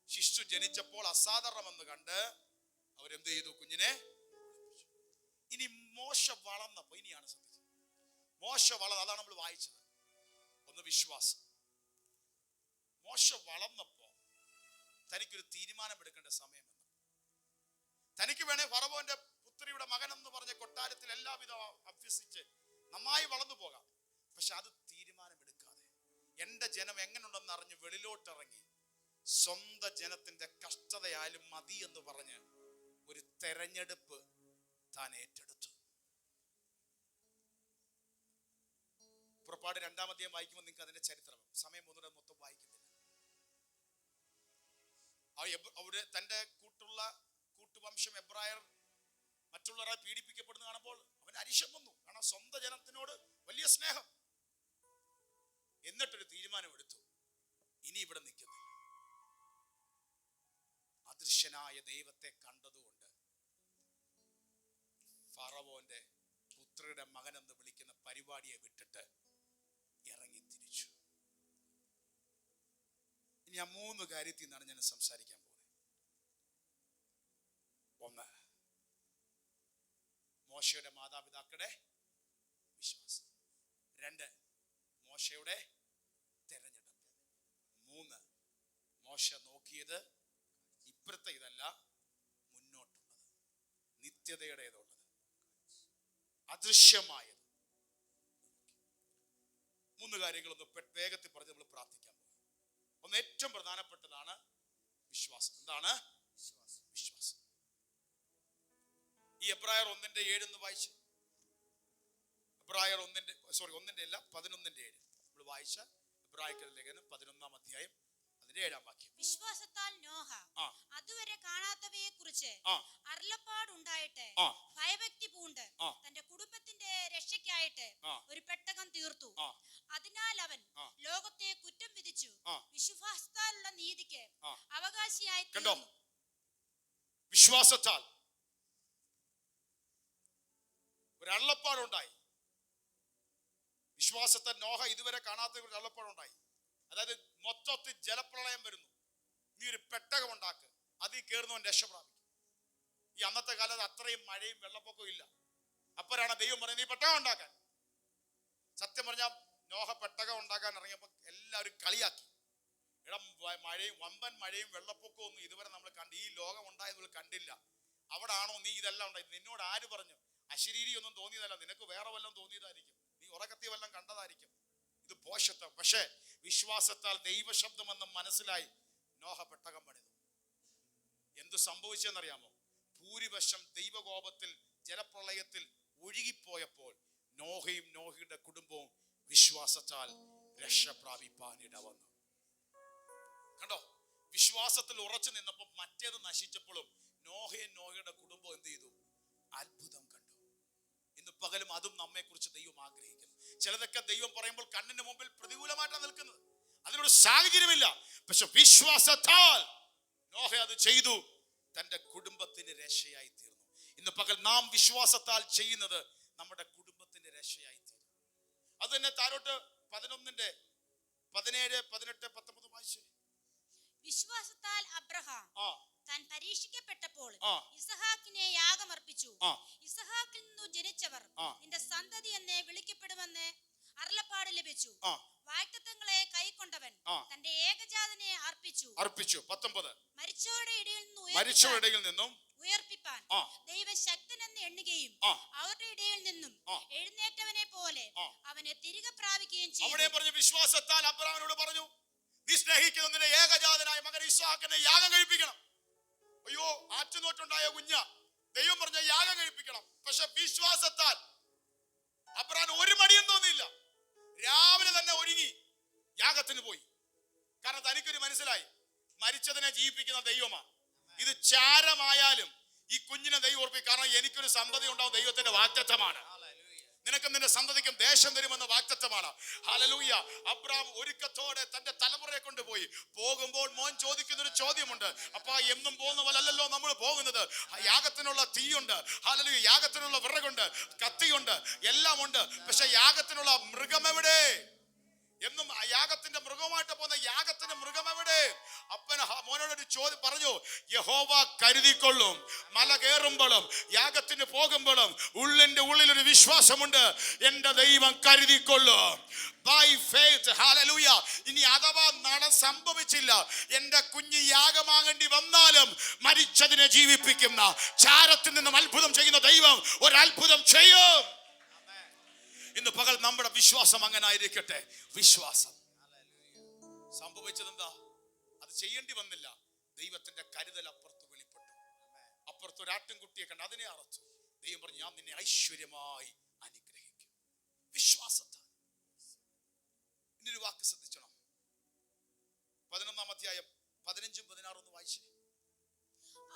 ശിശു ജനിച്ചപ്പോൾ അസാധാരണമെന്ന് കണ്ട് അവരെന്ത് ചെയ്തു? കുഞ്ഞിനെ. ഇനി മോശ വളർന്നപ്പോ, ഇനിയാണ് ശ്രദ്ധിച്ചത്, മോശ വളർന്ന, അതാണ് നമ്മൾ വായിച്ചത്. ഒന്ന് വിശ്വാസം. മോശ വളർന്നപ്പോ തനിക്കൊരു തീരുമാനമെടുക്കേണ്ട സമയം വന്നു. തനിക്ക് വേണേ ഫറവോന്റെ പുത്രിയുടെ മകൻ എന്ന് പറഞ്ഞ കൊട്ടാരത്തിൽ എല്ലാവിധ അഭ്യസിച്ച് നന്നായി വളർന്നു പോകാം. പക്ഷെ അത് തീരുമാനമെടുക്കാതെ എന്റെ ജനം എങ്ങനെയുണ്ടെന്ന് അറിഞ്ഞ് വെളിയിലോട്ടിറങ്ങി സ്വന്തം ജനത്തിന്റെ കഷ്ടതയായാലും മതി എന്ന് പറഞ്ഞ് ഒരു തെരഞ്ഞെടുപ്പ് താൻ ഏറ്റെടുത്തു. പുറപ്പാട് 2-ാം അധ്യായം വായിക്കുമ്പോൾ നിങ്ങൾക്ക് അതിന്റെ ചരിത്രം, സമയം ഒന്നുകൂടെ മൊത്തം വായിക്കുന്നില്ല. അവിടെ തന്റെ കൂട്ടുവംശം എബ്രായർ മറ്റുള്ളവരെ പീഡിപ്പിക്കപ്പെടുന്ന കാണുമ്പോൾ അവന് അരിശം വന്നു. കാരണം സ്വന്തം ജനത്തിനോട് വലിയ സ്നേഹം. എന്നിട്ടൊരു തീരുമാനമെടുത്തു, ഇനി ഇവിടെ നിൽക്കുന്നില്ല. അദൃശ്യനായ ദൈവത്തെ കണ്ടതുകൊണ്ട് ഫറവോന്റെ പുത്രിയുടെ മകൻ എന്ന് വിളിക്കുന്ന പരിപാടിയെ വിട്ടിട്ട് ഇറങ്ങി തിരിച്ചു. ഇനി ആ 3 കാര്യത്തിൽ നിന്നാണ് ഞാൻ സംസാരിക്കാൻ പോകുന്നത്. 1, മോശയുടെ മാതാപിതാക്കളുടെ വിശ്വാസം. 2, മോശയുടെ തെരഞ്ഞെടുപ്പ്. 3, മോശ നോക്കിയത് ഇപ്പുറത്തെ ഇതല്ല, മുന്നോട്ടുള്ളത്, നിത്യതയുടേതുള്ളത്, അദൃശ്യമായത്. 3 കാര്യങ്ങളൊന്ന് വേഗത്തിൽ പറഞ്ഞ് നമ്മൾ പ്രാർത്ഥിക്കാൻ പോകും. ഒന്ന്, ഏറ്റവും പ്രധാനപ്പെട്ടതാണ് വിശ്വാസം. എന്താണ് വിശ്വാസം? ഈ എബ്രായർ 1:7 എന്ന് വായിച്ച്, എബ്രായർ 11:7 നമ്മൾ വായിച്ച എബ്രായരുടെ ലേഖനം 11-ാം അധ്യായം 7-ാം വാക്യം. വിശ്വാസത്താൽ നോഹ അതുവരെ കാണാത്തവയെ കുറിച്ച് അരുളപ്പാടുണ്ടായിട്ട് ഭയഭക്തി പൂണ്ട് തന്റെ കുടുംബത്തിന്റെ രക്ഷയ്ക്കായിട്ട് ഒരു പെട്ടകം തീർത്തു. അതിനാൽ അവൻ ലോകത്തെ കുറ്റം വിധിച്ചു വിശ്വാസത്താലുള്ള നീതിക്ക് അവകാശിയായി തീർന്നു. വിശ്വാസത്താൽ ഒരു അരുളപ്പാടുണ്ടായി. വിശ്വാസത്താൽ നോഹ ഇതുവരെ കാണാത്ത ഒരു അരുളപ്പാടുണ്ടായി. അതായത് മൊത്തത്തിൽ ജലപ്രളയം വരുന്നു, നീ ഒരു പെട്ടകം ഉണ്ടാക്ക്, അതിൽ കയറുന്നവൻ രക്ഷ പ്രാപിക്കും. ഈ അന്നത്തെ കാലത്ത് അത്രയും മഴയും വെള്ളപ്പൊക്കവും ഇല്ല. അപ്പോഴാണ് ദൈവം പറയുന്നത് നീ പെട്ടകം ഉണ്ടാക്കാൻ. സത്യം പറഞ്ഞാൽ നോഹ പെട്ടകം ഉണ്ടാക്കാൻ ഇറങ്ങിയപ്പോൾ എല്ലാവരും കളിയാക്കി. ഇടം മഴയും വമ്പൻ മഴയും വെള്ളപ്പൊക്കവും ഒന്നും ഇതുവരെ നമ്മൾ ഈ ലോകം ഉണ്ടായത് കണ്ടില്ല. അവിടെ ആണോ നീ ഇതെല്ലാം ഉണ്ടായി? നിന്നോട് ആര് പറഞ്ഞു? അശരീരി ഒന്നും തോന്നിയതല്ല, നിനക്ക് വേറെ വല്ലതും തോന്നിയതായിരിക്കും, നീ ഉറക്കത്തിൽ വല്ലതും കണ്ടതായിരിക്കും. ഇത് പോഷത്വം. പക്ഷേ വിശ്വാസത്താൽ ദൈവശബ്ദമെന്ന് മനസ്സിലായി നോഹ പെട്ടകം പണിതു. എന്തു സംഭവിച്ചെന്നറിയാമോ? ഭൂരിപക്ഷം ദൈവകോപത്തിൽ ജലപ്രളയത്തിൽ ഒഴുകിപ്പോയപ്പോൾ നോഹയും നോഹയുടെ കുടുംബവും വിശ്വാസത്താൽ രക്ഷ പ്രാപിപ്പാൻ ഇടവന്നു. കണ്ടോ? വിശ്വാസത്തിൽ ഉറച്ചു നിന്നപ്പോൾ മറ്റേത് നശിച്ചപ്പോഴും നോഹയും നോഹയുടെ കുടുംബം എന്ത് ചെയ്തു? അത്ഭുതം കണ്ടു. ഇന്ന് പകലും അതും നമ്മെ കുറിച്ച് ദൈവം ആഗ്രഹിക്കുന്നു. ചിലതൊക്കെ ദൈവം പറയുമ്പോൾ കണ്ണിന് മുമ്പിൽ പ്രതികൂലമായിട്ടാണ് നിൽക്കുന്നത്, അതിനൊരു സാഹചര്യമില്ല. പക്ഷെ വിശ്വാസത്താൽ നോഹ അത് ചെയ്തു, തന്റെ കുടുംബത്തിന് രക്ഷയായി തീർന്നു. ഇന്ന് പകൽ നാം വിശ്വാസത്താൽ ചെയ്യുന്നത് നമ്മുടെ കുടുംബത്തിന്റെ രക്ഷയായി തീരും. അത് തന്നെ താഴോട്ട് 11-ന്റെ 17, 18, 19 വായിച്ചു. വിശ്വാസത്താൽ അബ്രഹാം താൻ പരീക്ഷിക്കപ്പെട്ടപ്പോൾ ഇസഹാക്കിനെ യാഗമർപ്പിച്ചു. ഇസഹാക്കിൽ നിന്നു ജനിച്ചവർ നിന്റെ സന്തതി എന്ന് വിളിക്കപ്പെടുമെന്ന് അരുളപ്പാട് ലഭിച്ചു. വാഗ്ദത്തങ്ങളെ കൈക്കൊണ്ടവൻ തന്റെ ഏകജാതനെ അർപ്പിച്ചു. 19 മരിച്ചവരുടെ ഇടയിൽ നിന്നും ഉയർപ്പിപ്പാൻ ദൈവം ശക്തനെന്ന് എണ്ണുകയും അവരുടെ ഇടയിൽ നിന്നും എഴുന്നേറ്റവനെ പോലെ അവനെ തിരികെ പ്രാപിക്കുകയും ചെയ്തു. അവിടെ പറഞ്ഞു വിശ്വാസത്താൽ അബ്രഹാമിനോട് പറഞ്ഞു, നീ സ്നേഹിക്കുന്നതിന്റെ ഏകജാതനായ മകൻ ഇസ്ഹാക്കിനെ യാഗം കഴിപ്പിക്കണം. അയ്യോ, ആറ്റുനോറ്റുണ്ടായ കുഞ്ഞ, ദൈവം പറഞ്ഞ യാഗം കഴിപ്പിക്കണം. പക്ഷെ വിശ്വാസത്താൽ അബ്രഹാം ഒരു മടിയും തോന്നിയില്ല. രാവിലെ തന്നെ ഒരുങ്ങി യാഗത്തിന് പോയി. കാരണം തനിക്കൊരു മനസ്സിലായി, മരിച്ചതിനെ ജീവിപ്പിക്കുന്ന ദൈവമാണ്. ഇത് ചാരമായാലും ഈ കുഞ്ഞിനെ ദൈവം ഓർപ്പിക്കും. കാരണം എനിക്കൊരു സന്തതി ഉണ്ടാവും, ദൈവത്തിന്റെ വാഗ്ദത്തമാണ്. നിനക്കും നിന്റെ സന്തതിക്കും ദേശം തരുമെന്ന വാഗ്ദത്തമാണ്. ഹല്ലേലൂയ. അബ്രഹാം ഒരുക്കത്തോടെ തന്റെ തലമുറയെ കൊണ്ടുപോയി. പോകുമ്പോൾ മോൻ ചോദിക്കുന്ന ഒരു ചോദ്യമുണ്ട്, അപ്പാ എന്നും പോകുന്ന പോലല്ലോ നമ്മൾ പോകുന്നത്. യാഗത്തിനുള്ള തീയുണ്ട്, ഹല്ലേലൂയ, യാഗത്തിനുള്ള വിറകുണ്ട്, കത്തിയുണ്ട്, എല്ലാം ഉണ്ട്. പക്ഷെ യാഗത്തിനുള്ള മൃഗം എവിടെ? എന്നും യാഗത്തിന്റെ മൃഗവുമായിട്ട് പോകുന്ന യാഗത്തിന്റെ മൃഗം എവിടെ? അപ്പൻ മോനോടൊരു ചോദ്യം പറഞ്ഞു, യഹോവ കരുതിക്കൊള്ളും, മല കയറുമ്പോഴും യാഗത്തിന് പോകുമ്പോഴും ഉള്ളിന്റെ ഉള്ളിൽ ഒരു വിശ്വാസമുണ്ട്, എന്റെ ദൈവം കരുതിക്കൊള്ളും. By faith, hallelujah. ഇനി അഥവാ സംഭവിച്ചില്ല, എന്റെ കുഞ്ഞ് യാഗമാകേണ്ടി വന്നാലും മരിച്ചതിനെ ജീവിപ്പിക്കുന്ന, ചാരത്തിൽ നിന്നും അത്ഭുതം ചെയ്യുന്ന ദൈവം ഒരത്ഭുതം ചെയ്യും. ഇന്ന് പകൽ നമ്മുടെ വിശ്വാസം അങ്ങനെ ആയിരിക്കട്ടെ. വിശ്വാസം സംഭവിച്ചത് എന്താ? അത് ചെയ്യേണ്ടി വന്നില്ല. ദൈവത്തിന്റെ കരുതൽ അപ്പുറത്ത് വെളിപ്പെട്ടു. അപ്പുറത്ത് ഒരു ആട്ടിൻകുട്ടിയെ കണ്ട് അതിനെ അറച്ചു. ദൈവം പറഞ്ഞു, ഞാൻ നിന്നെ ഐശ്വര്യമായി അനുഗ്രഹിക്കും. വിശ്വാസത്താൽ. ഇന്നൊരു വാക്ക് ശ്രദ്ധിച്ചണം. 11-ാം അധ്യായം 15-16 വായിച്ചേ.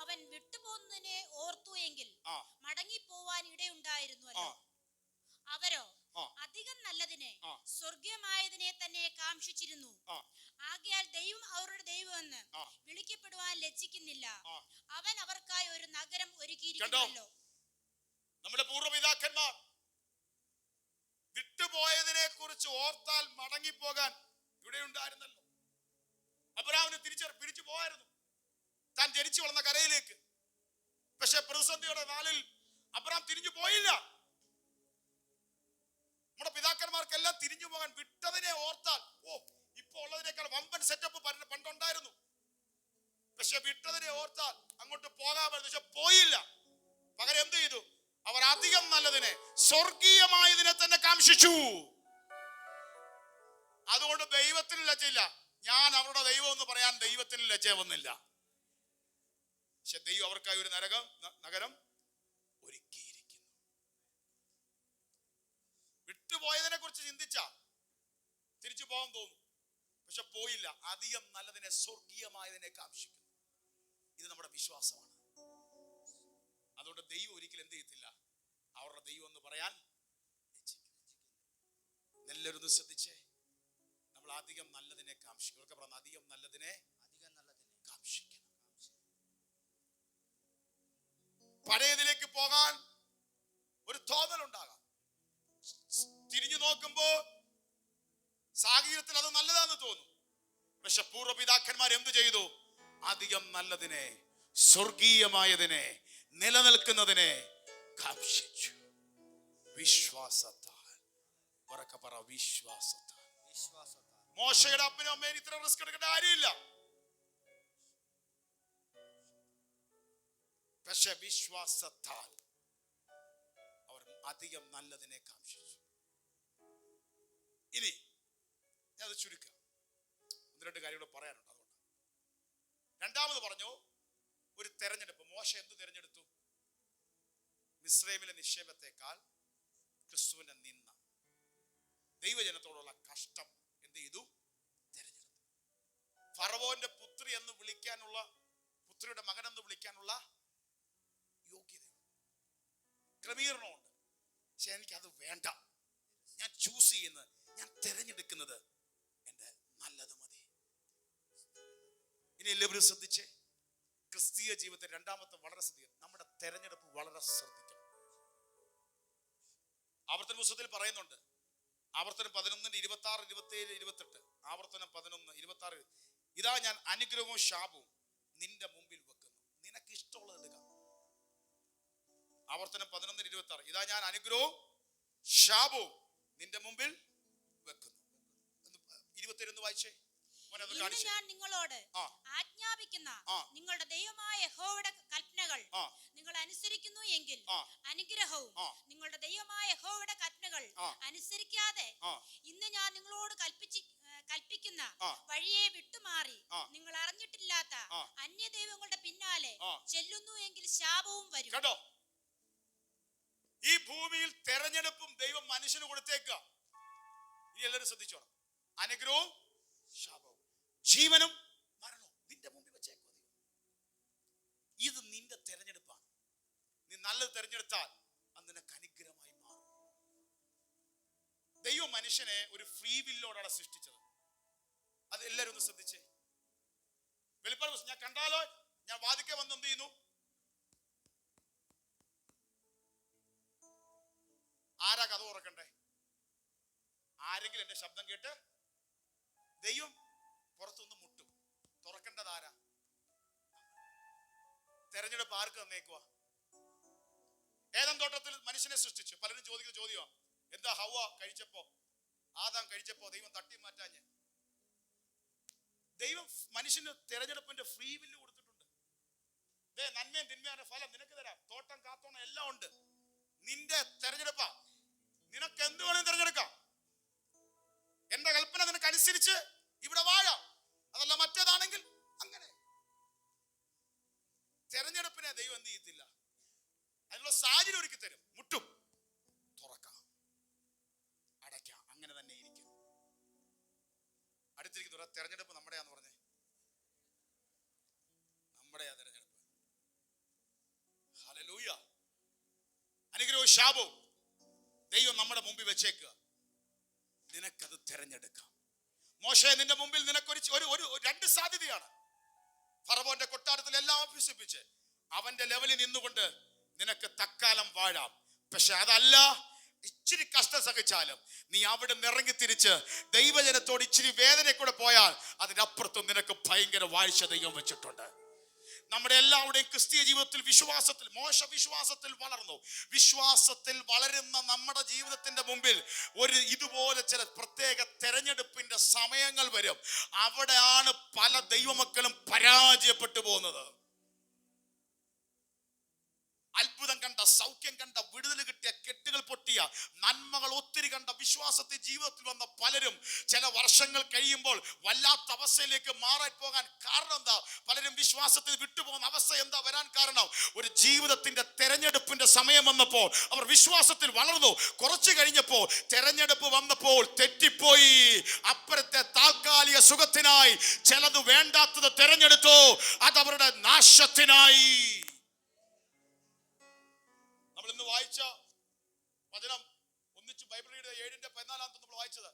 അവൻ വിട്ടുപോകുന്നതിനെ ഓർത്തു എങ്കിൽ മടങ്ങിപ്പോവാൻ ഇടയുണ്ടായിരുന്നുവല്ലോ. അവരോ അധികം നല്ലതിനെ, സ്വർഗീയമായതിനെ തന്നെ കാംക്ഷിച്ചിരുന്നു. ആകയാൽ ദൈവം അവരുടെ ദൈവമെന്ന് വിളിക്കപ്പെടുവാൻ ലജ്ജിക്കുന്നില്ല. അവൻ അവർക്കായി ഒരു നഗരം ഒരുക്കിയിരിക്കുമല്ലോ. നമ്മുടെ പൂർവ്വപിതാക്കന്മാർ വിട്ടുപോയതിനെ കുറിച്ച് ഓർത്താൽ മടങ്ങിപ്പോകാൻ ഇവിടെ ഉണ്ടായിരുന്നല്ലോ. അബ്രഹാമിന് പിടിച്ചു പോയായിരുന്നു താൻ ജനിച്ചു വളർന്ന കരയിലേക്ക്. പക്ഷെ പ്രതിസന്ധിയുടെ നാളിൽ അബ്രഹാം തിരിഞ്ഞു പോയില്ല. നമ്മുടെ പിതാക്കന്മാർക്കെല്ലാം തിരിഞ്ഞു പോകാൻ വിട്ടതിനെ ഓർത്താൽ, ഇപ്പൊ ഉള്ളതിനേക്കാൾ വമ്പൻ സെറ്റപ്പ് പണ്ടുണ്ടായിരുന്നു. പക്ഷെ വിട്ടതിനെ ഓർത്താൽ അങ്ങോട്ട് പോകാമെന്ന് വെച്ചാൽ പോയില്ല. പകരം എന്ത് ചെയ്തു? അവർ അധികം നല്ലതിനെ, സ്വർഗീയമായതിനെ തന്നെ കാംക്ഷിച്ചു. അതുകൊണ്ട് ദൈവത്തിന് ലജ്ജയില്ല. ഞാൻ അവരുടെ ദൈവം എന്ന് പറയാൻ ദൈവത്തിന് ലജ്ജ വന്നില്ല. പക്ഷെ ദൈവം അവർക്കായി ഒരു നഗരം ഒരുക്കിയിരിക്കുന്നു. വിട്ടുപോയതിനെ കുറിച്ച് ചിന്തിച്ച തിരിച്ചു പോകാൻ തോന്നും. പക്ഷെ പോയില്ല. അധികം നല്ലതിനെ, സ്വർഗീയമായതിനെ കാംക്ഷിക്കുന്നു. ഇത് നമ്മുടെ വിശ്വാസമാണ്. അതുകൊണ്ട് ദൈവം ഒരിക്കലും എന്ത് ചെയ്യത്തില്ല, അവരുടെ ദൈവം എന്ന് പറയാൻ എല്ലാവരും ശ്രദ്ധിച്ചേ. നമ്മൾ അധികം നല്ലതിനെ കാംക്ഷിക്കും. അധികം നല്ലതിനെ കാംക്ഷിക്കണം. പഴയതിലേക്ക് പോകാൻ ഒരു തോന്നലുണ്ടാകാം. തിരിഞ്ഞു നോക്കുമ്പോ സാഹചര്യത്തിൽ അത് നല്ലതാന്ന് തോന്നും. പക്ഷെ പൂർവ്വപിതാക്കന്മാർ എന്ത് ചെയ്തു? അധികം നല്ലതിനെ, സ്വർഗീയമായതിനെ, നിലനിൽക്കുന്നതിനെ കാംക്ഷിച്ചു. വിശ്വാസത്താൽ. ഉറക്കെ പറ, വിശ്വാസത്താൽ. മോശയുടെ അപ്പനും അമ്മയും ഇത്ര റിസ്ക് എടുക്കേണ്ട കാര്യമില്ല. പക്ഷെ വിശ്വാസത്താൽ അവർ അധികം നല്ലതിനെ കാംക്ഷിച്ചു. ഇനി ഞാൻ അത് ചുരുക്കാം. 1-2 കാര്യങ്ങൾ പറയാനുണ്ട്. അതുകൊണ്ട് രണ്ടാമത് പറഞ്ഞു, ഒരു തെരഞ്ഞെടുപ്പ്. മോശ എന്ത് തെരഞ്ഞെടുത്തു? മിസ്രൈമിലെ നിക്ഷേപത്തെക്കാൾ ക്രിസ്തുവിന്റെ നിന്ന, ദൈവജനത്തോടുള്ള കഷ്ടം എന്ത് ചെയ്തു? തെരഞ്ഞെടുത്തു. ഫറവോന്റെ പുത്രി എന്ന് വിളിക്കാനുള്ള, പുത്രിയുടെ മകൻ എന്ന് വിളിക്കാനുള്ള യോഗ്യത, ക്രമീകരണമുണ്ട്. പക്ഷെ എനിക്കത് വേണ്ട. ഞാൻ ചൂസ് ചെയ്യുന്നത്, ഞാൻ തെരഞ്ഞെടുക്കുന്നത് എന്റെ നല്ലത് മതി. ഇനി എല്ലാവരും ശ്രദ്ധിച്ചേ. ക്രിസ്തീയ ജീവിതത്തെ രണ്ടാമത്തെ വളരെ ശ്രദ്ധിക്കണം. നമ്മുടെ തെരഞ്ഞെടുപ്പ് വളരെ ശ്രദ്ധിക്കണം. ആവർത്തന പുസ്തകത്തിൽ പറയുന്നുണ്ട്, ആവർത്തനം 11:26, 27, 28. ആവർത്തനം 11:26. ഇതാ ഞാൻ അനുഗ്രഹവും ശാപവും നിന്റെ മുമ്പിൽ വെക്കുന്നു, നിനക്ക് ഇഷ്ടമുള്ളത് എടുക്കാം. ആവർത്തനം 11:26. ഇതാ ഞാൻ അനുഗ്രഹവും ശാപവും നിന്റെ മുമ്പിൽ വെക്കുന്നു. 27 വായിച്ചേ. ഇന്ന് ഞാൻ നിങ്ങളോട് ആജ്ഞാപിക്കുന്ന നിങ്ങളുടെ ദൈവമായ യഹോവയുടെ കൽപ്പനകൾ നിങ്ങൾ അനുസരിക്കുന്നു എങ്കിൽ അനുഗ്രഹവും, നിങ്ങളുടെ ദൈവമായ യഹോവയുടെ കൽപ്പനകൾ അനുസരിക്കാതെ ഇന്ന് ഞാൻ നിങ്ങളോട് കൽപ്പിക്കുന്ന വഴിയെ വിട്ടുമാറി നിങ്ങൾ അറിഞ്ഞിട്ടില്ലാത്ത അന്യ ദൈവങ്ങളുടെ പിന്നാലെ ചെല്ലുന്നു എങ്കിൽ ശാപവും വരും. കേട്ടോ, ഈ ഭൂമിയിൽ തെരഞ്ഞെടുപ്പും ദൈവം മനുഷ്യന് കൊടുത്തേക്കുക. ഇനി എല്ലാവരും ശ്രദ്ധിച്ചോണം. അനുഗ്രഹവും ശാപവും, ജീവനും മരണവും നിന്റെ മുമ്പിൽ വെച്ചേക്കുക. ഇത് നിന്റെ തെരഞ്ഞെടുപ്പാണ്. നീ നല്ലത് തെരഞ്ഞെടുത്താൽ അത് നിനക്ക് അനുഗ്രഹമായി മാറും. ദൈവം മനുഷ്യനെ ഒരു ഫ്രീ വില്ലോടാണ് സൃഷ്ടിച്ചത്. അത് എല്ലാവരും ഒന്ന് ശ്രദ്ധിച്ചേ. വെളിപ്പാട് പുസ്തകം ഞാൻ കണ്ടാലോ, ഞാൻ വാതിക്കെ വന്ന് എന്ത് ചെയ്യുന്നു? ആരാ കഥ തുറക്കണ്ടേ? ആരെങ്കിലും എന്റെ ശബ്ദം കേട്ട് ദൈവം പുറത്തുനിന്ന് മുട്ടും. തുറക്കേണ്ടത് ആരാ? തെരഞ്ഞെടുപ്പ് ആർക്ക് തന്നേക്കുവാ? ഏദൻ തോട്ടത്തിൽ മനുഷ്യനെ സൃഷ്ടിച്ചു. പലരും ചോദിക്കുന്ന ചോദ്യമാണ്, എന്താ ഹവ്വ കഴിച്ചപ്പോ, ആദാം കഴിച്ചപ്പോ ദൈവം തട്ടി മാറ്റാഞ്ഞ്? ദൈവം മനുഷ്യന് തെരഞ്ഞെടുപ്പിന്റെ ഫ്രീ വില്ല് കൊടുത്തിട്ടുണ്ട്. നന്മയും തിന്മയുടെ ഫലം നിനക്ക് തരാം, തോട്ടം കാത്തോണം എല്ലാം ഉണ്ട്. നിന്റെ തെരഞ്ഞെടുപ്പാ, നിനക്ക് എന്ത് വേണമെങ്കിലും തെരഞ്ഞെടുക്കാം. എന്റെ കൽപ്പന നിനക്ക് അനുസരിച്ച് ഇവിടെ വാഴാം, അതല്ല മറ്റേതാണെങ്കിൽ അങ്ങനെ. തെരഞ്ഞെടുപ്പിനെ ദൈവം എന്ത് ചെയ്യത്തില്ല, അതിനുള്ള സാഹചര്യം ഒരുക്കി തരും. മുട്ടും, തുറക്കാം, അടയ്ക്കാം, അങ്ങനെ തന്നെ ഇരിക്കും. അടുത്തിരിക്കുന്ന തെരഞ്ഞെടുപ്പ് നമ്മുടെയാന്ന് പറഞ്ഞേ, നമ്മുടെയാ തെരഞ്ഞെടുപ്പ്. ഹല്ലേലൂയ. അനുഗ്രഹവും ശാപവും ദൈവം നമ്മുടെ മുമ്പിൽ വെച്ചേക്കുക, നിനക്കത് തെരഞ്ഞെടുക്കാം. മോശെ, നിന്റെ മുമ്പിൽ നിനക്കൊരു രണ്ട് സാധ്യതയാണ്. ഫറവോന്റെ കൊട്ടാരത്തിൽ എല്ലാം അഭ്യസിപ്പിച്ച് അവന്റെ ലെവലിൽ നിന്നുകൊണ്ട് നിനക്ക് തക്കാലം വാഴാം. പക്ഷെ അതല്ല, ഇച്ചിരി കഷ്ടം സഹിച്ചാലും നീ അവിടെ ഇറങ്ങി തിരിച്ച് ദൈവജനത്തോട് ഇച്ചിരി വേദന കൂടെ പോയാൽ അതിനപ്പുറത്തും നിനക്ക് ഭയങ്കര വാഴ്ച ദൈവം വെച്ചിട്ടുണ്ട്. നമ്മുടെ എല്ലാവരുടെയും ക്രിസ്തീയ ജീവിതത്തിൽ വിശ്വാസത്തിൽ, മോശ വിശ്വാസത്തിൽ വളർന്നു. വിശ്വാസത്തിൽ വളരുന്ന നമ്മുടെ ജീവിതത്തിന്റെ മുമ്പിൽ ഒരു ഇതുപോലെ ചില പ്രത്യേക തെരഞ്ഞെടുപ്പിന്റെ സമയങ്ങൾ വരും. അവിടെയാണ് പല ദൈവമക്കളും പരാജയപ്പെട്ടു പോകുന്നത്. അത്ഭുതം കണ്ട, സൗഖ്യം കണ്ട, വിടുതൽ കിട്ടിയ, കെട്ടുകൾ പൊട്ടിയ, നന്മകൾ ഒത്തിരി കണ്ട, വിശ്വാസത്തിൽ ജീവിതത്തിൽ വന്ന പലരും ചില വർഷങ്ങൾ കഴിയുമ്പോൾ വല്ലാത്ത അവസ്ഥയിലേക്ക് മാറാൻ പോകാൻ കാരണം എന്താ? പലരും വിശ്വാസത്തിൽ വിട്ടുപോകുന്ന അവസ്ഥ എന്താ വരാൻ കാരണം? ഒരു ജീവിതത്തിന്റെ തെരഞ്ഞെടുപ്പിന്റെ സമയം വന്നപ്പോൾ അവർ വിശ്വാസത്തിൽ വളർന്നു. കുറച്ചു കഴിഞ്ഞപ്പോൾ തെരഞ്ഞെടുപ്പ് വന്നപ്പോൾ തെറ്റിപ്പോയി. അപ്പുറത്തെ താൽക്കാലിക സുഖത്തിനായി ചിലത് വേണ്ടാത്തത് തെരഞ്ഞെടുത്തു, അത് അവരുടെ നാശത്തിനായി. നമ്മൾ ഇന്ന് വായിച്ച വചനം ഒന്നിച്ച് ബൈബിളിയുടെ 7:14 നമ്മൾ വായിച്ചത്,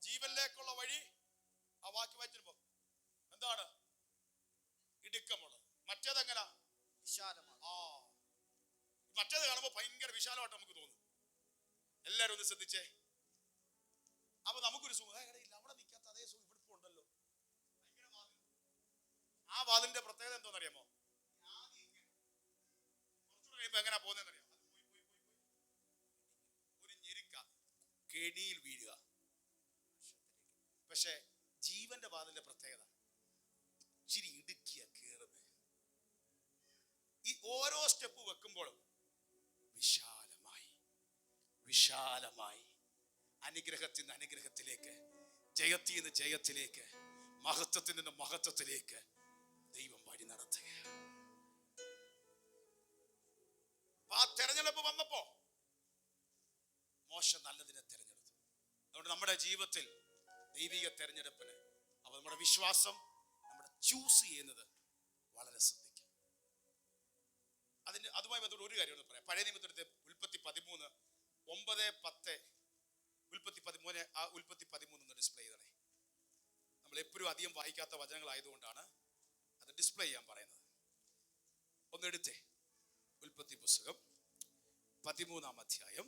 ജീവനിലേക്കുള്ള വഴി. ആ വാക്യം വായിച്ചപ്പോ എന്താണ്? ഇടുക്കമുള്ളത്. മറ്റേതെങ്ങനെ? വിശാലമാണ്. മറ്റേത് കാണുമ്പോൾ ഭയങ്കര വിശാലമായിട്ട് നമുക്ക് തോന്നും. എല്ലാരും ഒന്ന് ശ്രദ്ധിച്ചേ. അപ്പൊ നമുക്കൊരു സുഖം, ഇടയില്ല, അവിടെ നിൽക്കാത്ത അതേ സുഖം ഇവിടെ ഇപ്പൊ ഉണ്ടല്ലോ. ആ വാതിലിന്റെ പ്രത്യേകത എന്തോന്നറിയാമോ? കുറച്ചുകൂടെ കഴിയുമ്പോ എങ്ങനെയാ പോകുന്നതെന്നറിയാം? കെണിയിൽ വീഴുക. പക്ഷെ ജീവന്റെ വാതിലിന്റെ പ്രത്യേകത ഇച്ചിരി ഇടുക്കിയ കേറുന്നത്. ഈ ഓരോ സ്റ്റെപ്പ് വെക്കുമ്പോഴും വിശാലമായി വിശാലമായി അനുഗ്രഹത്തിൽ നിന്ന് അനുഗ്രഹത്തിലേക്ക്, ജയത്തിൽ നിന്ന് ജയത്തിലേക്ക്, മഹത്വത്തിൽ നിന്ന് മഹത്വത്തിലേക്ക് ദൈവം വഴി നടത്തുക. ആ തെരഞ്ഞെടുപ്പ് വന്നപ്പോ മോശം നല്ലതിനെ തെരഞ്ഞെടുത്തു. അതുകൊണ്ട് നമ്മുടെ ജീവിതത്തിൽ ദൈവിക തെരഞ്ഞെടുപ്പിന് അപ്പൊ നമ്മുടെ വിശ്വാസം നമ്മുടെ ചൂസ് ചെയ്യുന്നത് വളരെ ശ്രദ്ധിക്കും. അതുമായി ബന്ധപ്പെട്ട ഒരു കാര്യം പറയാം. പഴയ നിയമത്തിലെടുത്ത് ഉൽപ്പത്തി 13:9-10. ഉൽപ്പത്തി 13 ഡിസ്പ്ലേ ചെയ്തണേ. നമ്മൾ എപ്പോഴും അധികം വായിക്കാത്ത വചനങ്ങളായതുകൊണ്ടാണ് അത് ഡിസ്പ്ലേ ചെയ്യാൻ പറയുന്നത്. ഒന്ന് എടുത്തേ. ഉൽപ്പത്തി പുസ്തകം 13-ാം അധ്യായം.